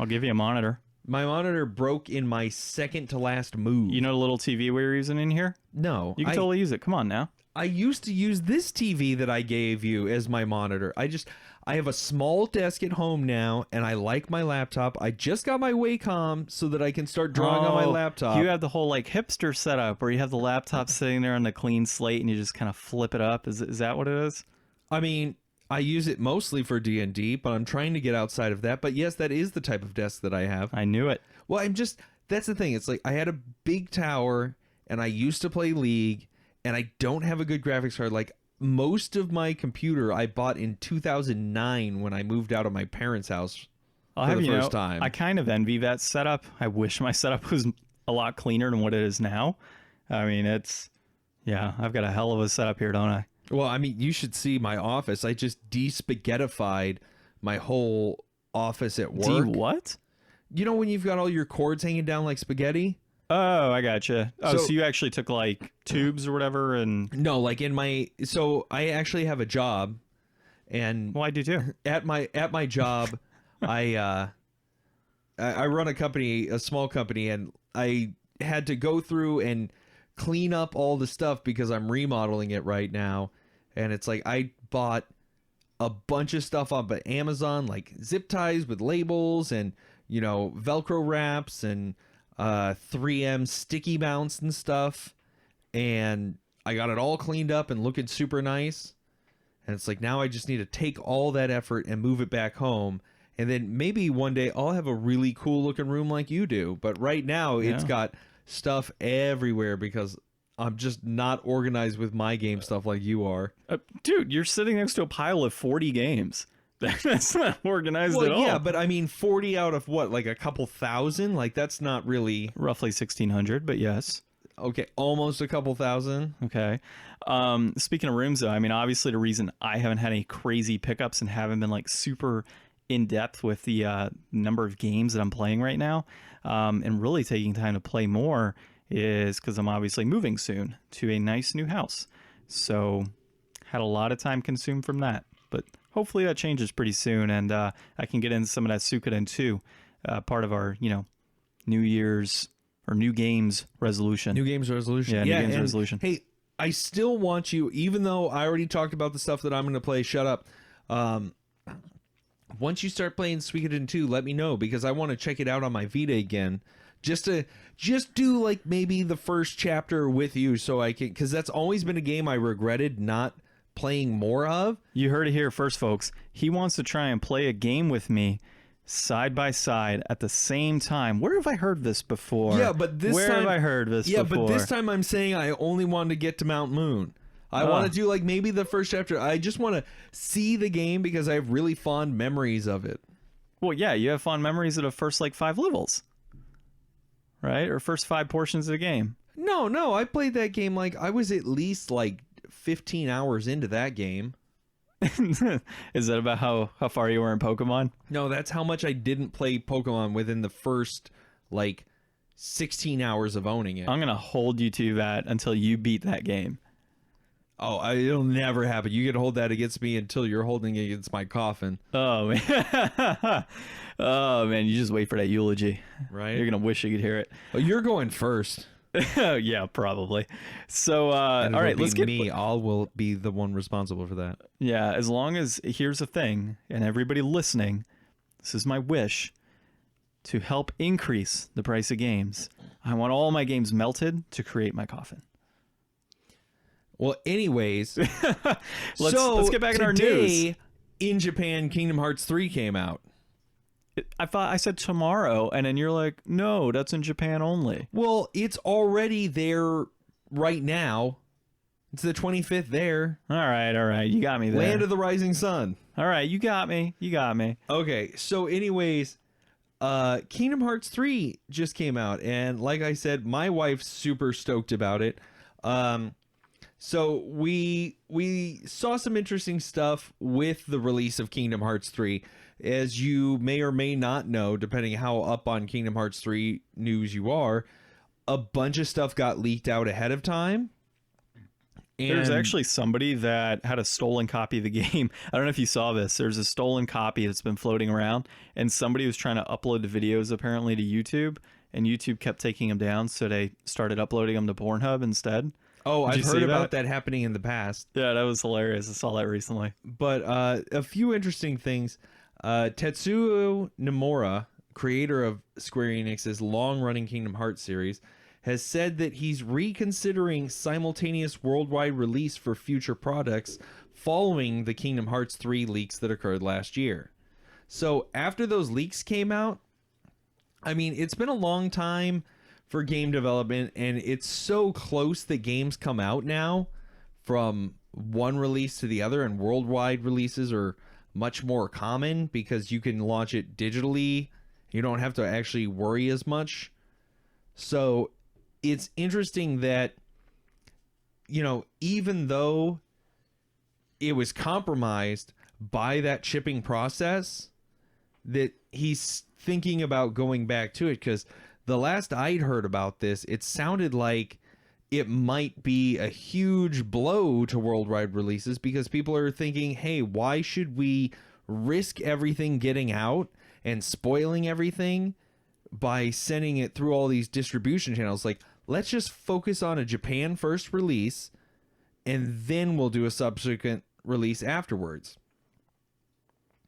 Speaker 1: give you a monitor.
Speaker 2: My monitor broke in my second to last move.
Speaker 1: You know the little TV we were using in here?
Speaker 2: No.
Speaker 1: You can totally use it. Come on now.
Speaker 2: I used to use this TV that I gave you as my monitor. I have a small desk at home now, and I like my laptop. I just got my Wacom so that I can start drawing on my laptop.
Speaker 1: You have the whole hipster setup where you have the laptop sitting there on the clean slate and you just kind of flip it up. Is that what it is?
Speaker 2: I mean, I use it mostly for D&D, but I'm trying to get outside of that. But yes, that is the type of desk that I have.
Speaker 1: I knew it.
Speaker 2: Well, that's the thing. It's I had a big tower, and I used to play League, and I don't have a good graphics card. Most of my computer I bought in 2009 when I moved out of my parents' house for the first time.
Speaker 1: I kind of envy that setup. I wish my setup was a lot cleaner than what it is now. I mean, I've got a hell of a setup here, don't I?
Speaker 2: Well, you should see my office. I just de-spaghettified my whole office at work.
Speaker 1: What?
Speaker 2: You know when you've got all your cords hanging down like spaghetti?
Speaker 1: Oh, I gotcha. Oh, so you actually took tubes or whatever and...
Speaker 2: No, so I actually have a job, and...
Speaker 1: Well, I do too.
Speaker 2: At my job, I run a small company, and I had to go through and clean up all the stuff because I'm remodeling it right now. And it's I bought a bunch of stuff on Amazon, zip ties with labels and, Velcro wraps and 3M sticky mounts and stuff, and I got it all cleaned up and looking super nice. And it's like, now I just need to take all that effort and move it back home. And then maybe one day I'll have a really cool looking room like you do. But right now it's got stuff everywhere because I'm just not organized with my game stuff like you are.
Speaker 1: Dude, you're sitting next to a pile of 40 games. That's not organized at all.
Speaker 2: Yeah, but I mean 40 out of what, like a couple thousand? Like that's not really...
Speaker 1: Roughly 1,600, but yes.
Speaker 2: Okay, almost a couple thousand.
Speaker 1: Okay. Speaking of rooms, though, I mean, obviously the reason I haven't had any crazy pickups and haven't been like super in depth with the number of games that I'm playing right now, and really taking time to play more, is because I'm obviously moving soon to a nice new house. So had a lot of time consumed from that, but hopefully that changes pretty soon, and I can get into some of that Suikoden too, part of our New Year's or New Games resolution.
Speaker 2: New Games resolution.
Speaker 1: Yeah, New Games resolution.
Speaker 2: Hey, I still want you, even though I already talked about the stuff that I'm going to play, shut up. Once you start playing Suikoden 2, let me know, because I want to check it out on my Vita again. Just do like maybe the first chapter with you, so I can, because that's always been a game I regretted not playing more of.
Speaker 1: You heard it here first, folks. He wants to try and play a game with me side by side at the same time. Where have I heard this before?
Speaker 2: Yeah, but this
Speaker 1: Where
Speaker 2: time,
Speaker 1: have I heard this
Speaker 2: before?
Speaker 1: before?
Speaker 2: But this time I'm saying I only want to get to Mount Moon. I want to do like maybe the first chapter. I just want to see the game because I have really fond memories of it.
Speaker 1: Well, yeah, you have fond memories of the first like 5 levels, right? Or first 5 portions of the game.
Speaker 2: No, I played that game like I was at least like 15 hours into that game.
Speaker 1: Is that about how far you were in Pokemon?
Speaker 2: No, that's how much I didn't play Pokemon within the first like 16 hours of owning it.
Speaker 1: I'm going to hold you to that until you beat that game.
Speaker 2: Oh, it'll never happen. You can hold that against me until you're holding it against my coffin.
Speaker 1: Oh, man. Oh, man, you just wait for that eulogy.
Speaker 2: Right?
Speaker 1: You're going to wish you could hear it.
Speaker 2: Well, you're going first.
Speaker 1: Yeah, probably. So, all right, let's get...
Speaker 2: me. I will be the one responsible for that.
Speaker 1: Yeah, as long as... Here's the thing, and everybody listening, this is my wish, to help increase the price of games. I want all my games melted to create my coffin.
Speaker 2: Well, anyways,
Speaker 1: let's get back in our news.
Speaker 2: In Japan, Kingdom Hearts 3 came out.
Speaker 1: I thought I said tomorrow, and then you're like, no, that's in Japan only.
Speaker 2: Well, it's already there right now. It's the 25th there.
Speaker 1: All right. You got me there.
Speaker 2: Land of the Rising Sun.
Speaker 1: All right, you got me.
Speaker 2: Okay, so anyways, Kingdom Hearts 3 just came out, and like I said, my wife's super stoked about it. So we saw some interesting stuff with the release of Kingdom Hearts 3. As you may or may not know, depending how up on Kingdom Hearts 3 news you are, a bunch of stuff got leaked out ahead of time. And
Speaker 1: there's actually somebody that had a stolen copy of the game. I don't know if you saw this. There's a stolen copy that's been floating around, and somebody was trying to upload the videos apparently to YouTube, and YouTube kept taking them down, so they started uploading them to Pornhub instead.
Speaker 2: Oh, I've heard about that happening in the past.
Speaker 1: Yeah, that was hilarious. I saw that recently.
Speaker 2: But a few interesting things. Tetsuo Nomura, creator of Square Enix's long-running Kingdom Hearts series, has said that he's reconsidering simultaneous worldwide release for future products following the Kingdom Hearts 3 leaks that occurred last year. So after those leaks came out, I mean, it's been a long time for game development, and it's so close that games come out now from one release to the other, and worldwide releases are much more common because you can launch it digitally. You don't have to actually worry as much. So it's interesting that, you know, even though it was compromised by that shipping process, that he's thinking about going back to it, because the last I'd heard about this, it sounded like it might be a huge blow to worldwide releases, because people are thinking, hey, why should we risk everything getting out and spoiling everything by sending it through all these distribution channels? Like, let's just focus on a Japan first release, and then we'll do a subsequent release afterwards.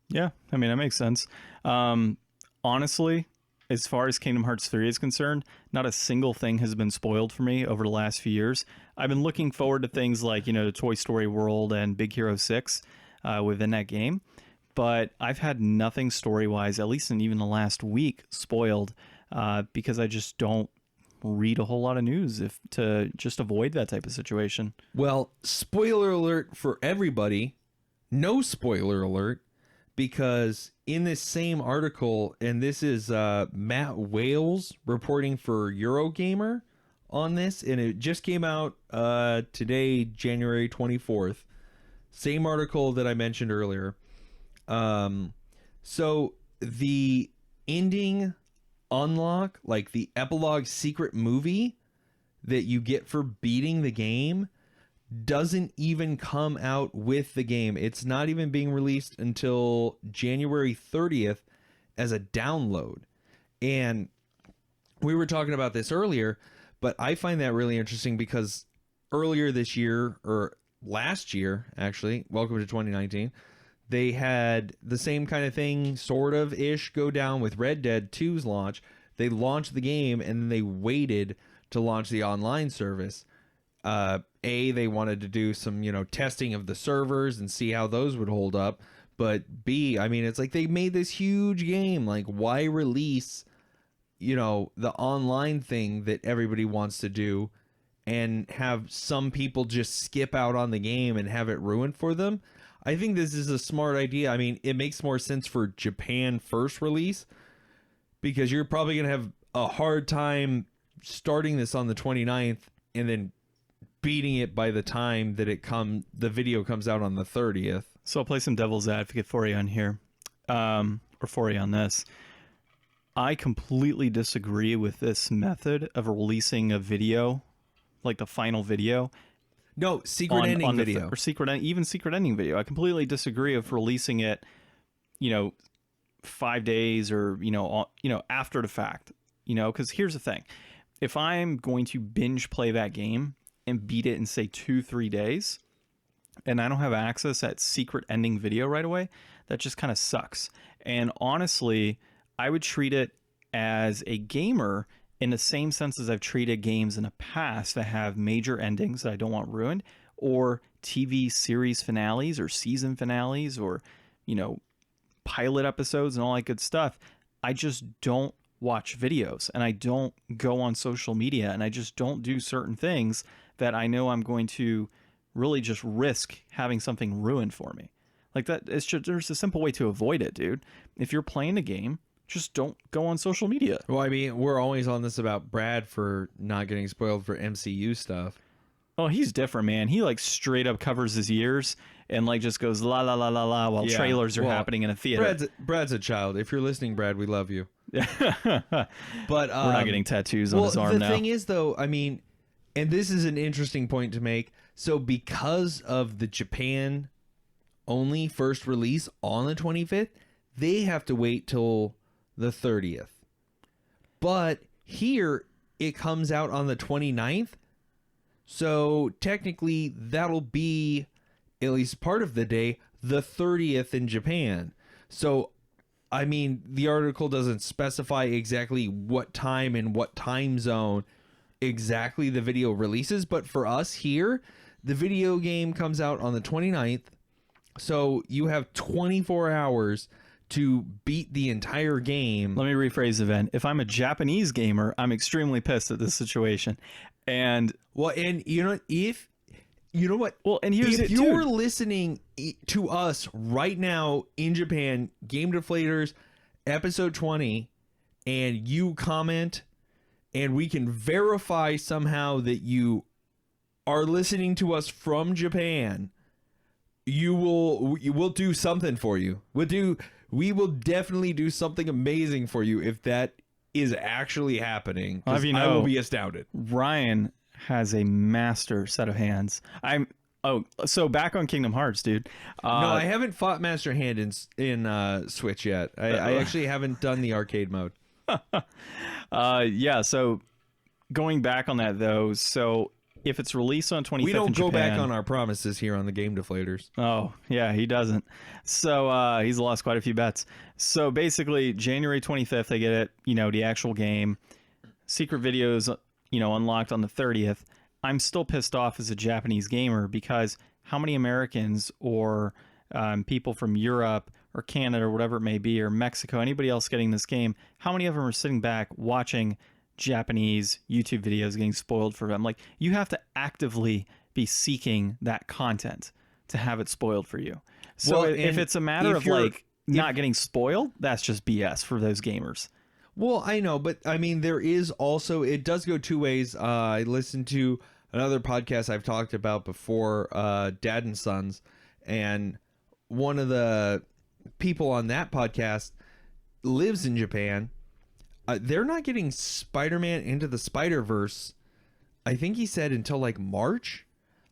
Speaker 1: Yeah, I mean, that makes sense. Honestly, as far as Kingdom Hearts 3 is concerned, not a single thing has been spoiled for me over the last few years. I've been looking forward to things like, the Toy Story World and Big Hero 6 within that game. But I've had nothing story-wise, at least in even the last week, spoiled because I just don't read a whole lot of news to just avoid that type of situation.
Speaker 2: Well, spoiler alert for everybody. No spoiler alert, because in this same article, and this is Matt Wales reporting for Eurogamer on this, and it just came out today, January 24th. Same article that I mentioned earlier. So the ending unlock, like the epilogue secret movie that you get for beating the game, doesn't even come out with the game. It's not even being released until January 30th as a download. And we were talking about this earlier, but I find that really interesting because earlier this year, or last year actually, welcome to 2019, they had the same kind of thing, sort of ish, go down with Red Dead 2's launch. They launched the game and then they waited to launch the online service. They wanted to do some, testing of the servers and see how those would hold up. But B, I mean, it's like they made this huge game. Like, why release, the online thing that everybody wants to do and have some people just skip out on the game and have it ruined for them? I think this is a smart idea. I mean, it makes more sense for Japan first release because you're probably going to have a hard time starting this on the 29th and then beating it by the time that the video comes out on the 30th.
Speaker 1: So I'll play some devil's advocate for you on here, or for you on this. I completely disagree with this method of releasing a video, like the final video.
Speaker 2: No, secret ending video.
Speaker 1: Or secret ending video. I completely disagree of releasing it, 5 days or, after the fact, because here's the thing. If I'm going to binge play that game and beat it in, say, 2-3 days, and I don't have access at secret ending video right away, that just kind of sucks. And honestly, I would treat it as a gamer in the same sense as I've treated games in the past that have major endings that I don't want ruined, or TV series finales or season finales or, pilot episodes and all that good stuff. I just don't watch videos and I don't go on social media and I just don't do certain things that I know I'm going to really just risk having something ruined for me. Like that, there's a simple way to avoid it, dude. If you're playing a game, just don't go on social media.
Speaker 2: Well, I mean, we're always on this about Brad for not getting spoiled for MCU stuff.
Speaker 1: Oh, he's different, man. He like straight up covers his ears and like just goes la la la la la while trailers are happening in a theater.
Speaker 2: Brad's a child. If you're listening, Brad, we love you. But
Speaker 1: we're not getting tattoos on his arm now.
Speaker 2: The thing is, though, I mean, and this is an interesting point to make. So because of the Japan only first release on the 25th, they have to wait till the 30th. But here it comes out on the 29th. So technically that'll be, at least part of the day, the 30th in Japan. So, I mean, the article doesn't specify exactly what time and what time zone exactly the video releases. But for us here, the video game comes out on the 29th. So you have 24 hours to beat the entire game.
Speaker 1: Let me rephrase the event. If I'm a Japanese gamer, I'm extremely pissed at this situation. And
Speaker 2: well, and if you know what?
Speaker 1: Well, and here's
Speaker 2: if you're listening to us right now in Japan, Game Deflators episode 20, and you comment, and we can verify somehow that you are listening to us from Japan, we'll do something for you. We will definitely do something amazing for you if that is actually happening. I will be astounded.
Speaker 1: Ryan has a master set of hands. So back on Kingdom Hearts, dude.
Speaker 2: No, I haven't fought Master Hand in Switch yet. I actually haven't done the arcade mode.
Speaker 1: Yeah, so going back on that though, so if it's released on 25th
Speaker 2: we don't
Speaker 1: in
Speaker 2: go
Speaker 1: Japan,
Speaker 2: back on our promises here on the Game Deflators.
Speaker 1: Oh, yeah, he doesn't. So he's lost quite a few bets. So basically, January 25th, they get it, the actual game. Secret videos, unlocked on the 30th. I'm still pissed off as a Japanese gamer because how many Americans or people from Europe or Canada or whatever it may be, or Mexico, anybody else getting this game, how many of them are sitting back watching Japanese YouTube videos getting spoiled for them? Like, you have to actively be seeking that content to have it spoiled for you. So if it's a matter of not getting spoiled, that's just BS for those gamers.
Speaker 2: Well, I know, but I mean, there is also, it does go two ways. I listened to another podcast I've talked about before, Dad and Sons, and one of the people on that podcast lives in Japan. They're not getting Spider-Man Into the Spider-Verse, I think he said, until like March.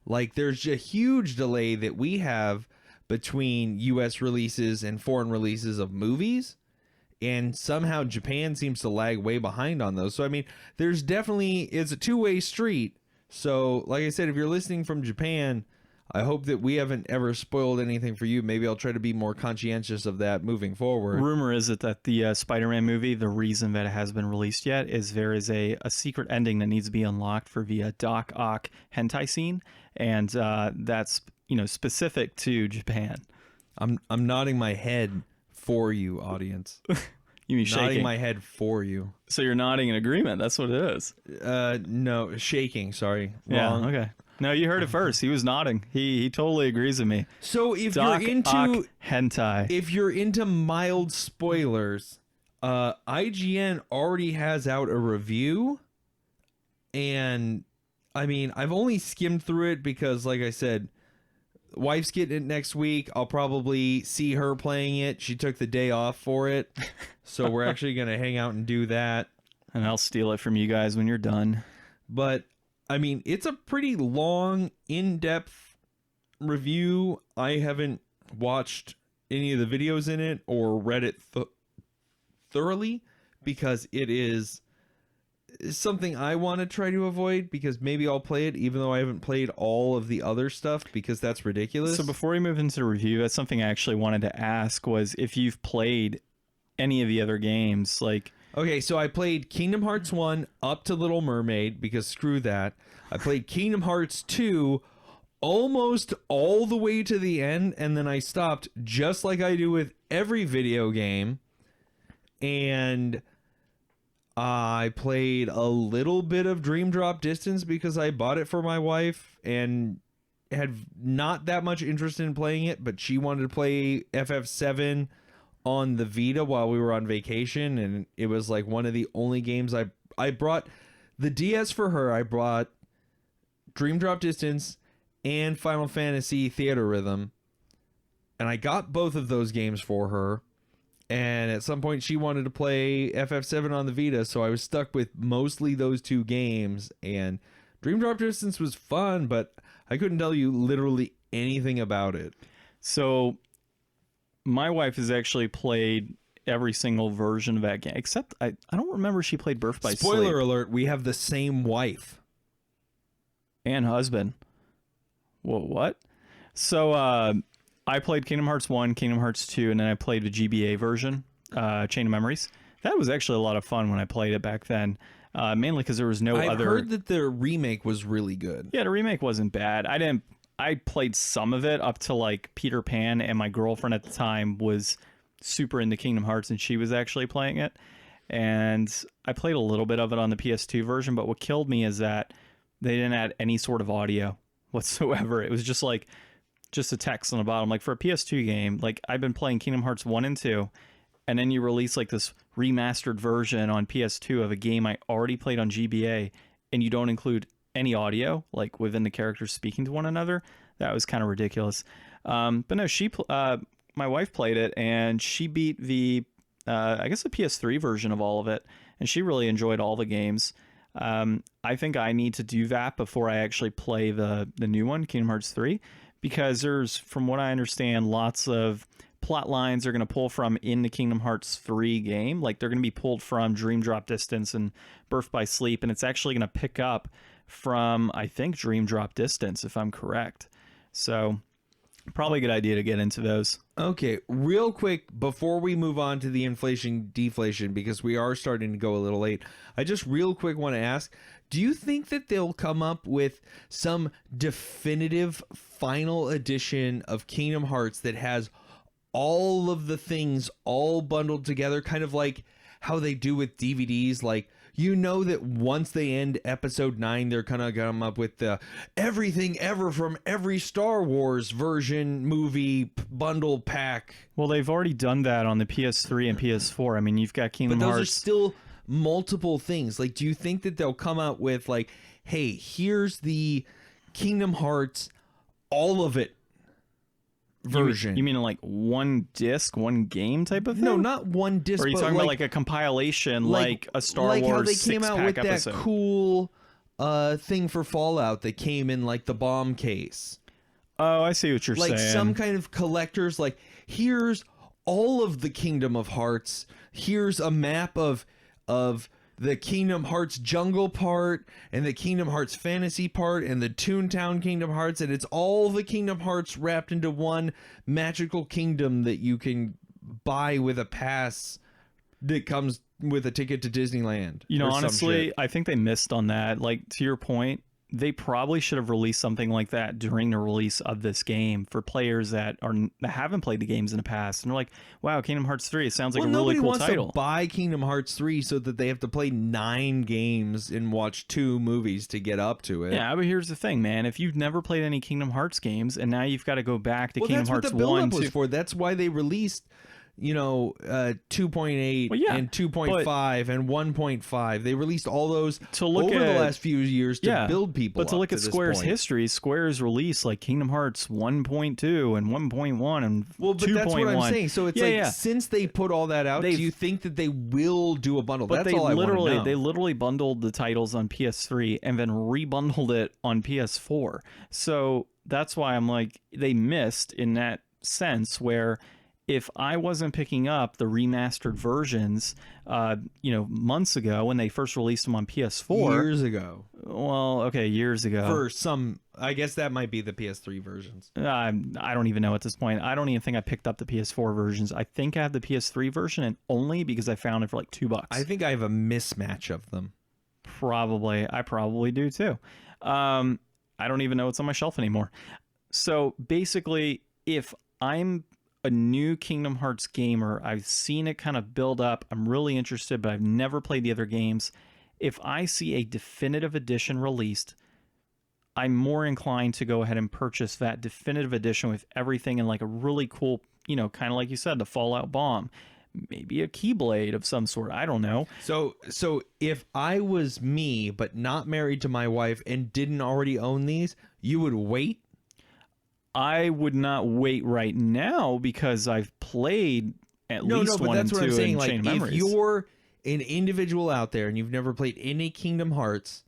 Speaker 2: Like, there's a huge delay that we have between US releases and foreign releases of movies. And somehow Japan seems to lag way behind on those. So, I mean, there's definitely, it's a two-way street. So, like I said, if you're listening from Japan, I hope that we haven't ever spoiled anything for you. Maybe I'll try to be more conscientious of that moving forward.
Speaker 1: Rumor is that the Spider-Man movie, the reason that it hasn't been released yet is there is a secret ending that needs to be unlocked for the Doc Ock hentai scene. And that's, specific to Japan.
Speaker 2: I'm nodding my head for you, audience.
Speaker 1: You mean
Speaker 2: nodding
Speaker 1: shaking?
Speaker 2: my head for you.
Speaker 1: So you're nodding in agreement. That's what it is.
Speaker 2: No, shaking. Sorry.
Speaker 1: Wrong. Yeah. Okay. No, you heard it first. He was nodding. He totally agrees with me.
Speaker 2: So if
Speaker 1: Doc
Speaker 2: you're into
Speaker 1: Ock hentai,
Speaker 2: if you're into mild spoilers, IGN already has out a review, and I mean, I've only skimmed through it because, like I said, wife's getting it next week. I'll probably see her playing it. She took the day off for it. So we're actually going to hang out and do that.
Speaker 1: And I'll steal it from you guys when you're done.
Speaker 2: But, I mean, it's a pretty long, in-depth review. I haven't watched any of the videos in it or read it thoroughly because it is something I want to try to avoid, because maybe I'll play it even though I haven't played all of the other stuff, because that's ridiculous.
Speaker 1: So before we move into the review, that's something I actually wanted to ask, was if you've played any of the other games. Like,
Speaker 2: okay, so I played Kingdom Hearts 1 up to Little Mermaid, because screw that. I played Kingdom Hearts 2 almost all the way to the end, and then I stopped, just like I do with every video game. And I played a little bit of Dream Drop Distance because I bought it for my wife and had not that much interest in playing it, but she wanted to play FF7 on the Vita while we were on vacation, and it was like one of the only games I brought the DS for her. I brought Dream Drop Distance and Final Fantasy Theater Rhythm, and I got both of those games for her. And at some point she wanted to play FF7 on the Vita, so I was stuck with mostly those two games. And Dream Drop Distance was fun, but I couldn't tell you literally anything about it.
Speaker 1: So my wife has actually played every single version of that game, except I don't remember she played Birth by Sleep.
Speaker 2: Spoiler alert, we have the same wife.
Speaker 1: And husband. Whoa, what? So, I played Kingdom Hearts 1, Kingdom Hearts 2, and then I played the GBA version, Chain of Memories. That was actually a lot of fun when I played it back then, mainly because there was no other...
Speaker 2: I've heard that the remake was really good.
Speaker 1: Yeah, the remake wasn't bad. I played some of it up to, like, Peter Pan, and my girlfriend at the time was super into Kingdom Hearts, and she was actually playing it. And I played a little bit of it on the PS2 version, but what killed me is that they didn't add any sort of audio whatsoever. It was just like... just a text on the bottom. Like, for a PS2 game, like, I've been playing Kingdom Hearts 1 and 2, and then you release like this remastered version on PS2 of a game I already played on GBA, and you don't include any audio like within the characters speaking to one another. That was kind of ridiculous. But no, my wife played it, and she beat the I guess the PS3 version of all of it, and she really enjoyed all the games. I think I need to do that before I actually play the new one, Kingdom Hearts 3. Because there's, from what I understand, lots of plot lines they're going to pull from in the Kingdom Hearts 3 game. Like, they're going to be pulled from Dream Drop Distance and Birth by Sleep, and it's actually going to pick up from, I think, Dream Drop Distance, if I'm correct. So probably a good idea to get into those.
Speaker 2: Okay, real quick, before we move on to the inflation deflation, because we are starting to go a little late, I just real quick want to ask, do you think that they'll come up with some definitive final edition of Kingdom Hearts that has all of the things all bundled together, kind of like how they do with DVDs? Like, you know that once they end episode 9, they're kind of come up with the everything ever from every Star Wars version movie bundle pack.
Speaker 1: Well, they've already done that on the PS3 and PS4. I mean, you've got Kingdom Hearts.
Speaker 2: But those are still multiple things. Like, do you think that they'll come out with like, hey, here's the Kingdom Hearts, all of it version?
Speaker 1: You mean like one disc, one game type of thing?
Speaker 2: No, not one disc.
Speaker 1: Or are you talking about like a compilation, like a Star Wars
Speaker 2: how they came out with
Speaker 1: episode?
Speaker 2: That cool thing for Fallout that came in like the bomb case.
Speaker 1: Oh, I see what you're saying.
Speaker 2: Like some kind of collectors, like, here's all of the Kingdom of Hearts. Here's a map of the Kingdom Hearts jungle part and the Kingdom Hearts fantasy part and the Toontown Kingdom Hearts, and it's all the Kingdom Hearts wrapped into one magical kingdom that you can buy with a pass that comes with a ticket to Disneyland.
Speaker 1: You know, honestly, I think they missed on that. Like, to your point, they probably should have released something like that during the release of this game for players that haven't played the games in the past, and they're like, "Wow, Kingdom Hearts 3! It sounds like a really cool title."
Speaker 2: Nobody wants to buy Kingdom Hearts 3 so that they have to play 9 games and watch 2 movies to get up to it.
Speaker 1: Yeah, but here's the thing, man. If you've never played any Kingdom Hearts games, and now you've got to go back to Kingdom Hearts 1,
Speaker 2: that's what the build-up was for. That's why they released 2.8 and 2.5 and 1.5. They released all those over the last few years to build people up.
Speaker 1: But to look at Square's history, Square's released like Kingdom Hearts 1.2 and 1.1 and 2.1.
Speaker 2: But that's what I'm saying. So it's since they put all that out, do you think that they will do a bundle?
Speaker 1: But
Speaker 2: that's all I want to know.
Speaker 1: They literally bundled the titles on PS3 and then rebundled it on PS4. So that's why I'm like, they missed in that sense where if I wasn't picking up the remastered versions, months ago when they first released them on PS4.
Speaker 2: Years ago.
Speaker 1: Well, okay, years ago.
Speaker 2: For some, I guess that might be the PS3 versions.
Speaker 1: I don't even know at this point. I don't even think I picked up the PS4 versions. I think I have the PS3 version, and only because I found it for like $2.
Speaker 2: I think I have a mismatch of them.
Speaker 1: Probably. I probably do too. I don't even know what's on my shelf anymore. So basically, if I'm a new Kingdom Hearts gamer, I've seen it kind of build up, I'm really interested, but I've never played the other games. If I see a definitive edition released, I'm more inclined to go ahead and purchase that definitive edition with everything in like a really cool, kind of like you said, the Fallout bomb, maybe a Keyblade of some sort. I don't know.
Speaker 2: So if I was me, but not married to my wife and didn't already own these, you would wait?
Speaker 1: I would not wait right now because I've played at least 1 and 2 in Chain of Memories.
Speaker 2: If you're an individual out there and you've never played any Kingdom Hearts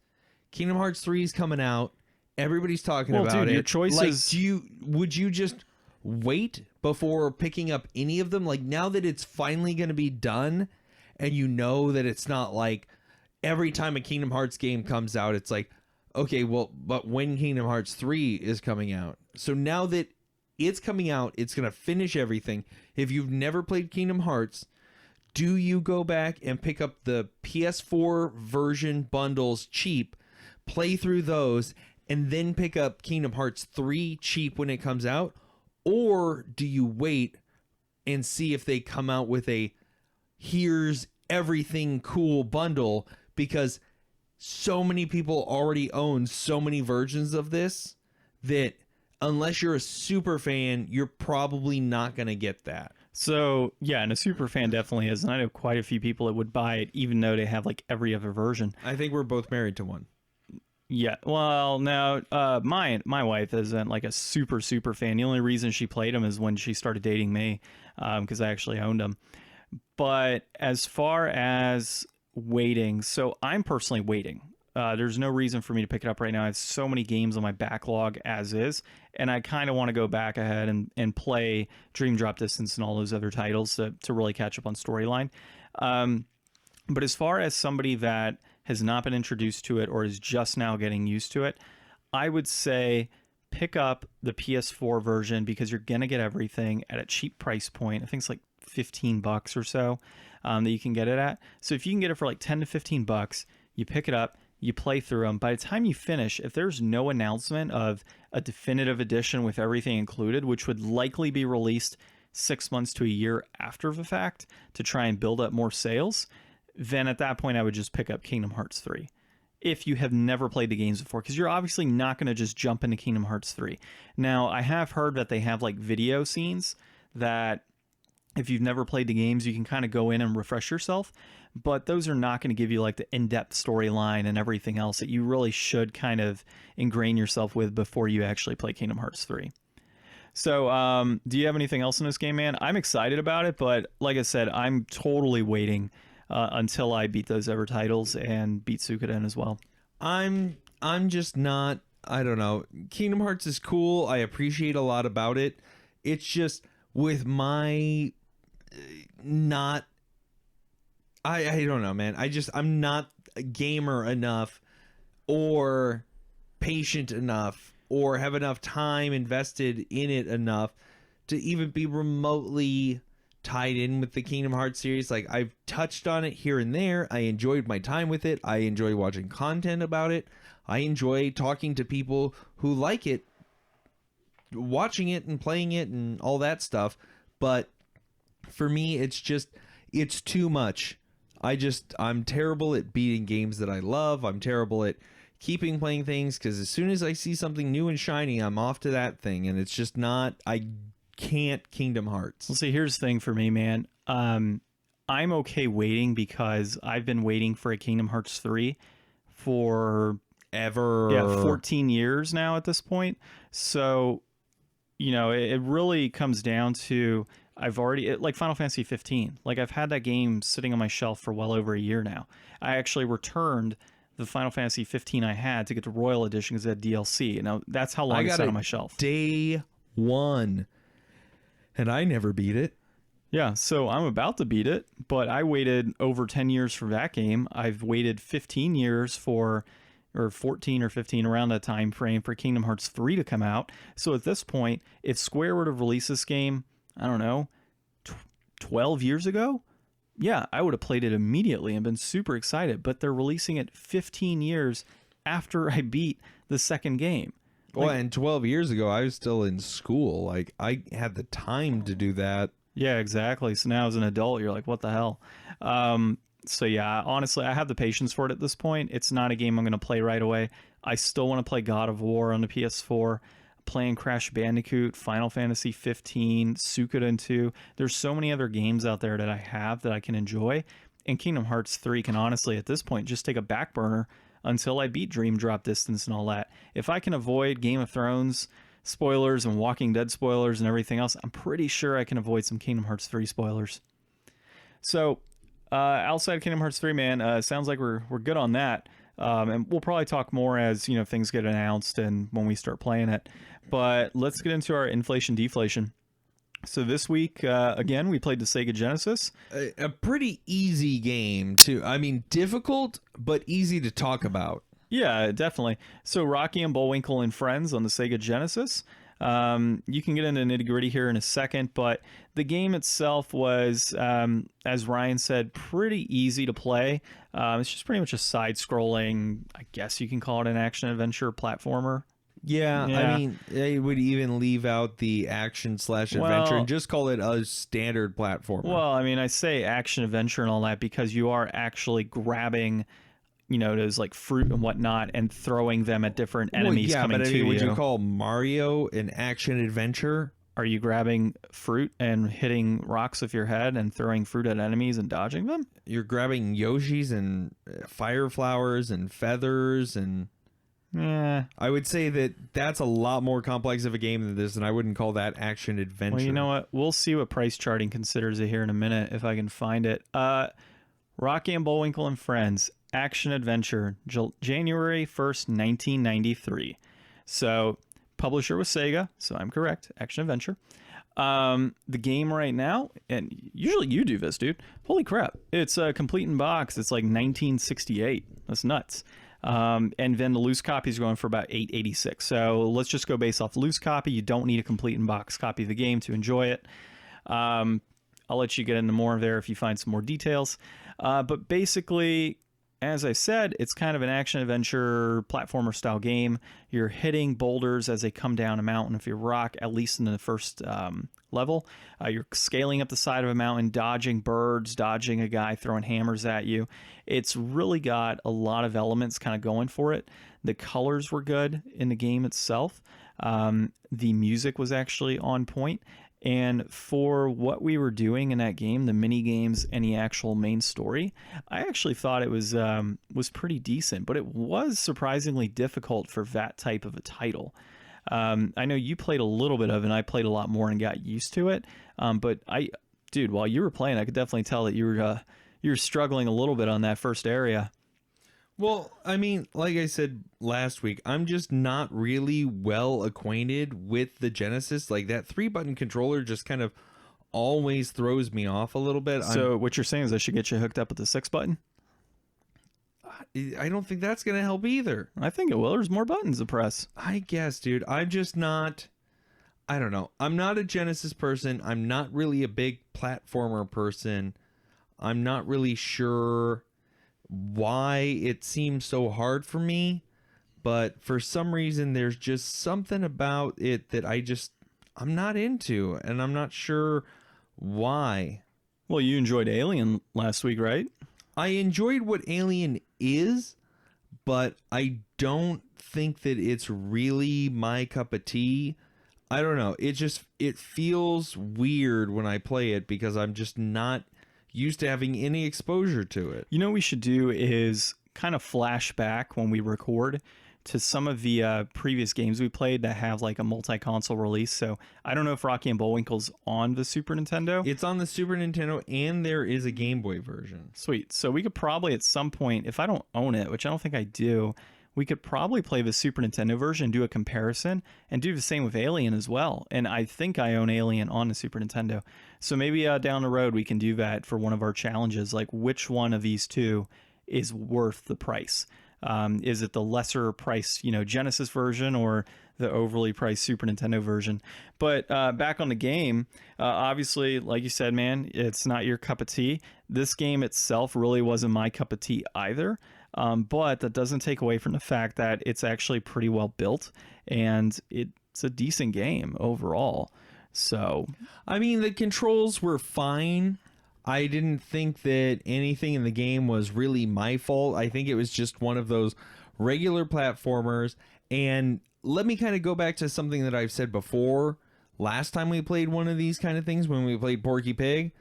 Speaker 2: 3 is coming out. Everybody's talking about it.
Speaker 1: Your choice is...
Speaker 2: would you just wait before picking up any of them? Like, now that it's finally going to be done and you know that it's not like every time a Kingdom Hearts game comes out, it's like, okay, well, but when Kingdom Hearts 3 is coming out. So now that it's coming out, it's going to finish everything. If you've never played Kingdom Hearts, do you go back and pick up the PS4 version bundles cheap, play through those, and then pick up Kingdom Hearts 3 cheap when it comes out? Or do you wait and see if they come out with a here's everything cool bundle? Because so many people already own so many versions of this that unless you're a super fan, you're probably not going to get that.
Speaker 1: So, yeah, and a super fan definitely is. And I know quite a few people that would buy it, even though they have like every other version.
Speaker 2: I think we're both married to one.
Speaker 1: Yeah. Well, now, my wife isn't like a super fan. The only reason she played them is when she started dating me, because I actually owned them. But as far as waiting, so I'm personally waiting. There's no reason for me to pick it up right now. I have so many games on my backlog as is, and I kind of want to go back ahead and play Dream Drop Distance and all those other titles to really catch up on storyline. But as far as somebody that has not been introduced to it or is just now getting used to it, I would say pick up the PS4 version because you're going to get everything at a cheap price point. I think it's like $15 or so that you can get it at. So if you can get it for like 10 to $15, you pick it up, you play through them. By the time you finish, if there's no announcement of a definitive edition with everything included, which would likely be released 6 months to a year after the fact to try and build up more sales, then at that point I would just pick up Kingdom Hearts 3. If you have never played the games before, because you're obviously not going to just jump into Kingdom Hearts 3. Now, I have heard that they have like video scenes that if you've never played the games, you can kind of go in and refresh yourself, but those are not going to give you like the in-depth storyline and everything else that you really should kind of ingrain yourself with before you actually play Kingdom Hearts 3. So, do you have anything else in this game, man? I'm excited about it, but like I said, I'm totally waiting until I beat those other titles and beat Suikoden as well.
Speaker 2: I'm just not, I don't know. Kingdom Hearts is cool. I appreciate a lot about it. It's just with my not, I don't know, man. I'm not a gamer enough or patient enough or have enough time invested in it enough to even be remotely tied in with the Kingdom Hearts series. Like, I've touched on it here and there. I enjoyed my time with it. I enjoy watching content about it. I enjoy talking to people who like it, watching it and playing it and all that stuff. But for me, it's too much. I'm terrible at beating games that I love. I'm terrible at keeping playing things because as soon as I see something new and shiny, I'm off to that thing. And it's just not, I can't Kingdom Hearts.
Speaker 1: Well, see, here's the thing for me, man. I'm okay waiting because I've been waiting for a Kingdom Hearts 3 for 14 years now at this point. So, you know, it really comes down to like Final Fantasy 15. Like, I've had that game sitting on my shelf for well over a year now. I actually returned the Final Fantasy 15 I had to get the Royal Edition because it had DLC. Now, that's how long it sat on my shelf.
Speaker 2: Day one. And I never beat it.
Speaker 1: Yeah, so I'm about to beat it, but I waited over 10 years for that game. I've waited 15 years or 14 or 15 around that time frame for Kingdom Hearts 3 to come out. So at this point, if Square were to release this game, I don't know, 12 years ago, yeah, I would have played it immediately and been super excited. But they're releasing it 15 years after I beat the second game.
Speaker 2: Well, and 12 years ago, I was still in school. Like, I had the time to do that.
Speaker 1: Yeah, exactly. So now as an adult, you're like, what the hell? So yeah, honestly, I have the patience for it at this point. It's not a game I'm going to play right away. I still want to play God of War on the PS4, playing Crash Bandicoot, Final Fantasy 15, Suikoden 2. There's so many other games out there that I have that I can enjoy. And Kingdom Hearts 3 can honestly, at this point, just take a back burner until I beat Dream Drop Distance and all that. If I can avoid Game of Thrones spoilers and Walking Dead spoilers and everything else, I'm pretty sure I can avoid some Kingdom Hearts 3 spoilers. So, outside of Kingdom Hearts 3, man, sounds like we're good on that. And we'll probably talk more as, you know, things get announced and when we start playing it. But let's get into our inflation deflation. So this week, again, we played the Sega Genesis.
Speaker 2: A pretty easy game, too. I mean, difficult, but easy to talk about.
Speaker 1: Yeah, definitely. So Rocky and Bullwinkle and Friends on the Sega Genesis. You can get into nitty-gritty here in a second, but the game itself was, as Ryan said, pretty easy to play. It's just pretty much a side-scrolling, I guess you can call it an action-adventure platformer.
Speaker 2: Yeah, I mean, they would even leave out the action/adventure and just call it a standard platformer.
Speaker 1: Well, I mean, I say action-adventure and all that because you are actually grabbing, you know, those like fruit and whatnot and throwing them at different enemies coming to you.
Speaker 2: Would you call Mario an action-adventure?
Speaker 1: Are you grabbing fruit and hitting rocks with your head and throwing fruit at enemies and dodging them?
Speaker 2: You're grabbing Yoshis and fire flowers and feathers and...
Speaker 1: Yeah,
Speaker 2: I would say that's a lot more complex of a game than this, and I wouldn't call that action adventure.
Speaker 1: Well, you know what? We'll see what price charting considers it here in a minute if I can find it. Rocky and Bullwinkle and Friends, action adventure, January 1st, 1993. So, publisher was Sega, so I'm correct, action adventure. The game right now, and usually you do this, dude. Holy crap. It's complete in box. It's like 1968. That's nuts. And then the loose copy is going for about $8.86. So let's just go based off loose copy. You don't need a complete in box copy of the game to enjoy it. I'll let you get into more of there if you find some more details. But basically, as I said, it's kind of an action-adventure platformer style game. You're hitting boulders as they come down a mountain. If you rock, at least in the first level, you're scaling up the side of a mountain, dodging birds, dodging a guy throwing hammers at you. It's really got a lot of elements kind of going for it. The colors were good in the game itself. The music was actually on point. And for what we were doing in that game, the mini games and the actual main story, I actually thought it was pretty decent, but it was surprisingly difficult for that type of a title. I know you played a little bit of it, and I played a lot more and got used to it. But dude, while you were playing, I could definitely tell that you were struggling a little bit on that first area.
Speaker 2: Well, I mean, like I said last week, I'm just not really well acquainted with the Genesis. Like, that 3-button controller just kind of always throws me off a little bit.
Speaker 1: So what you're saying is I should get you hooked up with the 6-button?
Speaker 2: I don't think that's going to help either.
Speaker 1: I think it will. There's more buttons to press.
Speaker 2: I guess, dude. I'm just not... I don't know. I'm not a Genesis person. I'm not really a big platformer person. I'm not really sure why it seems so hard for me, but for some reason there's just something about it that I'm not into, and I'm not sure why.
Speaker 1: Well, you enjoyed Alien last week, right?
Speaker 2: I enjoyed what Alien is, but I don't think that it's really my cup of tea. I don't know. It feels weird when I play it because I'm just not used to having any exposure to it.
Speaker 1: You know what we should do is kind of flash back when we record to some of the previous games we played that have like a multi-console release. So I don't know if Rocky and Bullwinkle's on the Super Nintendo.
Speaker 2: It's on the Super Nintendo, and there is a Game Boy version.
Speaker 1: Sweet. So we could probably at some point, if I don't own it, which I don't think I do, we could probably play the Super Nintendo version, do a comparison, and do the same with Alien as well. And I think I own Alien on the Super Nintendo. So maybe down the road we can do that for one of our challenges, like which one of these two is worth the price. Is it the lesser price, Genesis version, or the overly priced Super Nintendo version? But back on the game, obviously, like you said, man, it's not your cup of tea. This game itself really wasn't my cup of tea either. But that doesn't take away from the fact that it's actually pretty well built, and it's a decent game overall. So,
Speaker 2: I mean, the controls were fine. I didn't think that anything in the game was really my fault. I think it was just one of those regular platformers. And let me kind of go back to something that I've said before. Last time we played one of these kind of things, when we played Porky Pig,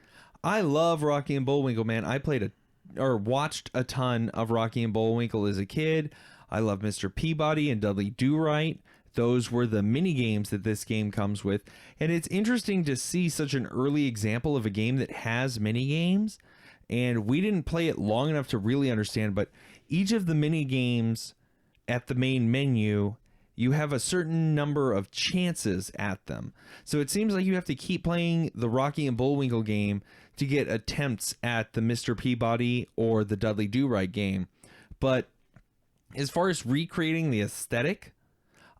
Speaker 2: I love Rocky and Bullwinkle, man. I watched a ton of Rocky and Bullwinkle as a kid. I love Mr. Peabody and Dudley Do-Right. Those were the mini games that this game comes with. And it's interesting to see such an early example of a game that has mini games. And we didn't play it long enough to really understand, but each of the mini games at the main menu, you have a certain number of chances at them. So it seems like you have to keep playing the Rocky and Bullwinkle game to get attempts at the Mr. Peabody or the Dudley Do-Right game. But as far as recreating the aesthetic,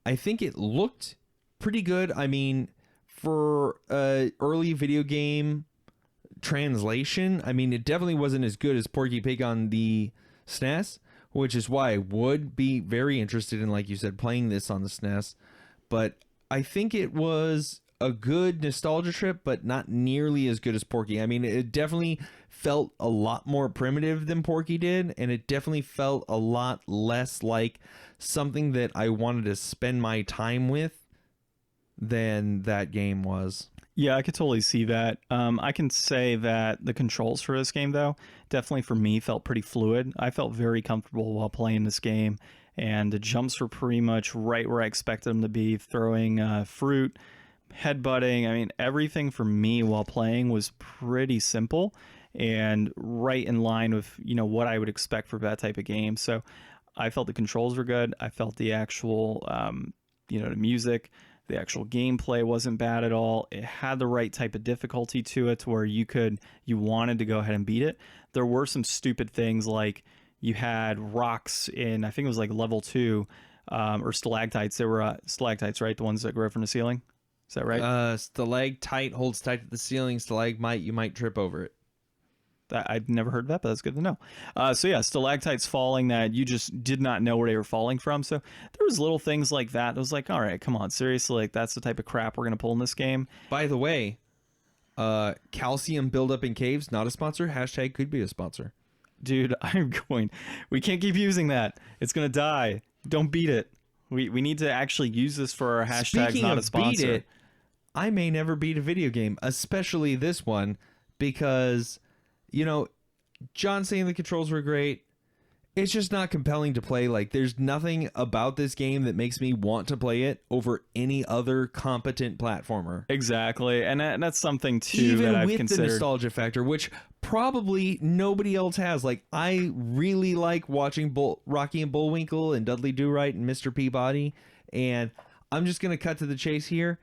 Speaker 2: I think it looked pretty good. I mean, for early video game translation, I mean, it definitely wasn't as good as Porky Pig on the SNES, which is why I would be very interested in, like you said, playing this on the SNES. But I think it was a good nostalgia trip, but not nearly as good as Porky. I mean, it definitely felt a lot more primitive than Porky did, and it definitely felt a lot less like something that I wanted to spend my time with than that game was.
Speaker 1: Yeah, I could totally see that. I can say that the controls for this game, though, definitely for me felt pretty fluid. I felt very comfortable while playing this game, and the jumps were pretty much right where I expected them to be, throwing fruit, headbutting. I mean, everything for me while playing was pretty simple and right in line with, what I would expect for that type of game. So I felt the controls were good. I felt the actual, the music The actual gameplay wasn't bad at all. It had the right type of difficulty to it to where you wanted to go ahead and beat it. There were some stupid things like you had rocks in, I think it was like level 2, or stalactites. They were stalactites, right? The ones that grow from the ceiling. Is that right?
Speaker 2: Stalactite holds tight to the ceiling. Stalagmite, you might trip over it.
Speaker 1: I'd never heard that, but that's good to know. So yeah, stalactites falling that you just did not know where they were falling from. So there was little things like that. It was like, all right, come on, seriously, like that's the type of crap we're gonna pull in this game.
Speaker 2: By the way, calcium buildup in caves, not a sponsor. # could be a sponsor.
Speaker 1: Dude, we can't keep using that. It's gonna die. Don't beat it. We need to actually use this for our hashtags,
Speaker 2: Speaking
Speaker 1: not
Speaker 2: of
Speaker 1: a sponsor.
Speaker 2: Beat it, I may never beat a video game, especially this one, because, you know, John saying the controls were great. It's just not compelling to play. Like, there's nothing about this game that makes me want to play it over any other competent platformer.
Speaker 1: Exactly, and that's something too
Speaker 2: even
Speaker 1: that I've
Speaker 2: with
Speaker 1: considered.
Speaker 2: the nostalgia factor, which probably nobody else has. Like, I really like watching Rocky and Bullwinkle and Dudley Do-Right and Mr. Peabody, and I'm just gonna cut to the chase here.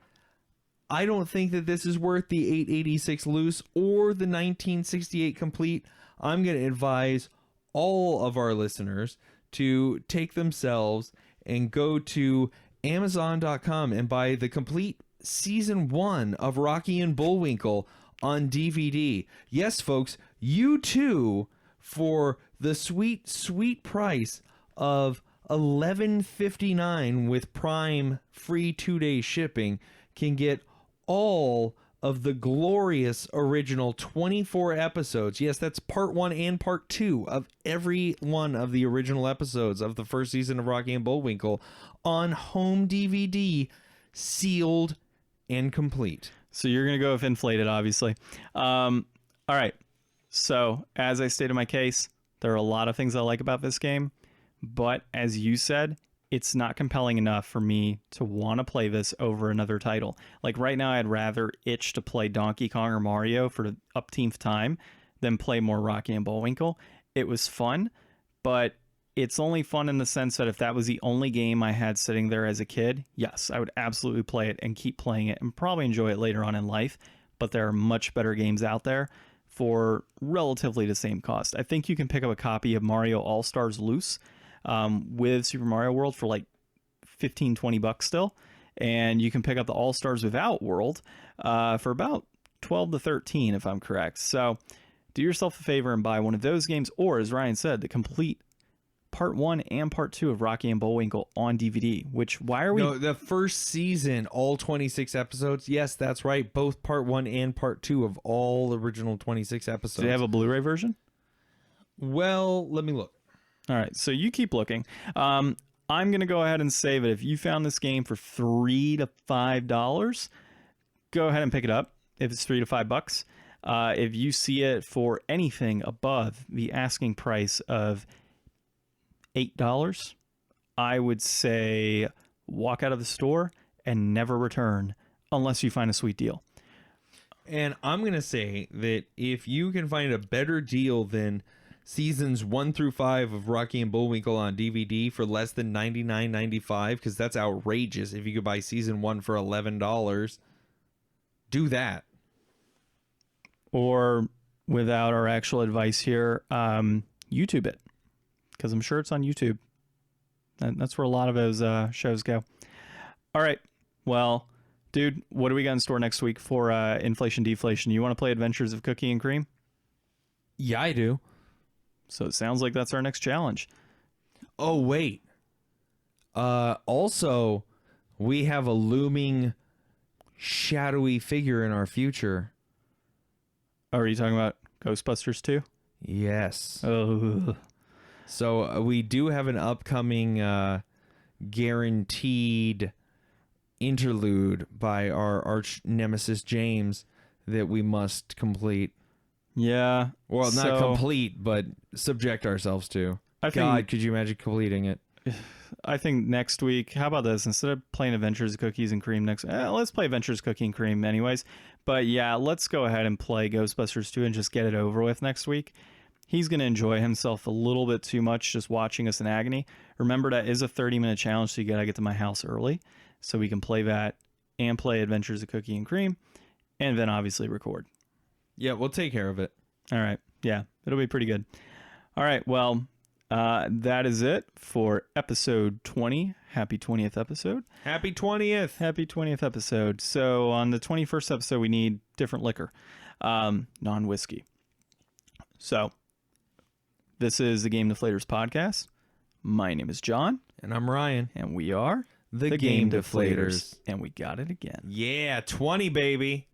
Speaker 2: I don't think that this is worth the $886 loose or the $1968 complete. I'm gonna advise all of our listeners to take themselves and go to Amazon.com and buy the complete season 1 of Rocky and Bullwinkle on DVD. Yes, folks, you too, for the sweet, sweet price of $11.59 with Prime free 2-day shipping, can get all of the glorious original 24 episodes. Yes, that's part 1 and part 2 of every one of the original episodes of the first season of Rocky and Bullwinkle on home DVD, sealed and complete.
Speaker 1: So you're going to go with inflated, obviously. All right. So as I stated my case, there are a lot of things I like about this game, but as you said, it's not compelling enough for me to want to play this over another title. Like right now, I'd rather itch to play Donkey Kong or Mario for the upteenth time than play more Rocky and Bullwinkle. It was fun, but it's only fun in the sense that if that was the only game I had sitting there as a kid, yes, I would absolutely play it and keep playing it and probably enjoy it later on in life. But there are much better games out there for relatively the same cost. I think you can pick up a copy of Mario All-Stars loose with Super Mario World for like $15-20 still, and you can pick up the All-Stars Without World for about $12 to $13 if I'm correct. So do yourself a favor and buy one of those games, or as Ryan said, the complete part 1 and part 2 of Rocky and Bullwinkle on DVD. Which, why are we...
Speaker 2: No, the first season, all 26 episodes. Yes, that's right. Both part 1 and part 2 of all original 26 episodes.
Speaker 1: Do they have a Blu-ray version?
Speaker 2: Well, let me look.
Speaker 1: All right, so you keep looking. I'm going to go ahead and say that if you found this game for $3 to $5, go ahead and pick it up if it's $3 to $5. If you see it for anything above the asking price of $8, I would say walk out of the store and never return unless you find a sweet deal.
Speaker 2: And I'm going to say that if you can find a better deal than seasons 1 through 5 of Rocky and Bullwinkle on DVD for less than $99.95, because that's outrageous. If you could buy season 1 for $11, do that.
Speaker 1: Or without our actual advice here, YouTube it, because I'm sure it's on YouTube. And that's where a lot of those shows go. All right. Well, dude, what do we got in store next week for Inflation Deflation? You want to play Adventures of Cookie and Cream?
Speaker 2: Yeah, I do.
Speaker 1: So it sounds like that's our next challenge.
Speaker 2: Oh, wait. Also, we have a looming shadowy figure in our future.
Speaker 1: Oh, are you talking about Ghostbusters 2?
Speaker 2: Yes.
Speaker 1: Oh.
Speaker 2: So we do have an upcoming guaranteed interlude by our arch nemesis James that we must complete.
Speaker 1: Yeah.
Speaker 2: Well, not complete, but subject ourselves to. God, could you imagine completing it?
Speaker 1: I think next week, how about this? Instead of playing Adventures of Cookies and Cream let's play Adventures Cookie and Cream anyways. But yeah, let's go ahead and play Ghostbusters 2 and just get it over with next week. He's going to enjoy himself a little bit too much just watching us in agony. Remember, that is a 30-minute challenge, so you got to get to my house early so we can play that and play Adventures of Cookie and Cream, and then obviously record.
Speaker 2: Yeah, we'll take care of it.
Speaker 1: All right. Yeah, it'll be pretty good. All right. Well, that is it for episode 20. Happy 20th episode.
Speaker 2: Happy 20th.
Speaker 1: Happy 20th episode. So on the 21st episode, we need different liquor, non-whiskey. So this is the Game Deflators Podcast. My name is John.
Speaker 2: And I'm Ryan.
Speaker 1: And we are
Speaker 2: the Game Deflators.
Speaker 1: And we got it again.
Speaker 2: Yeah, 20, baby.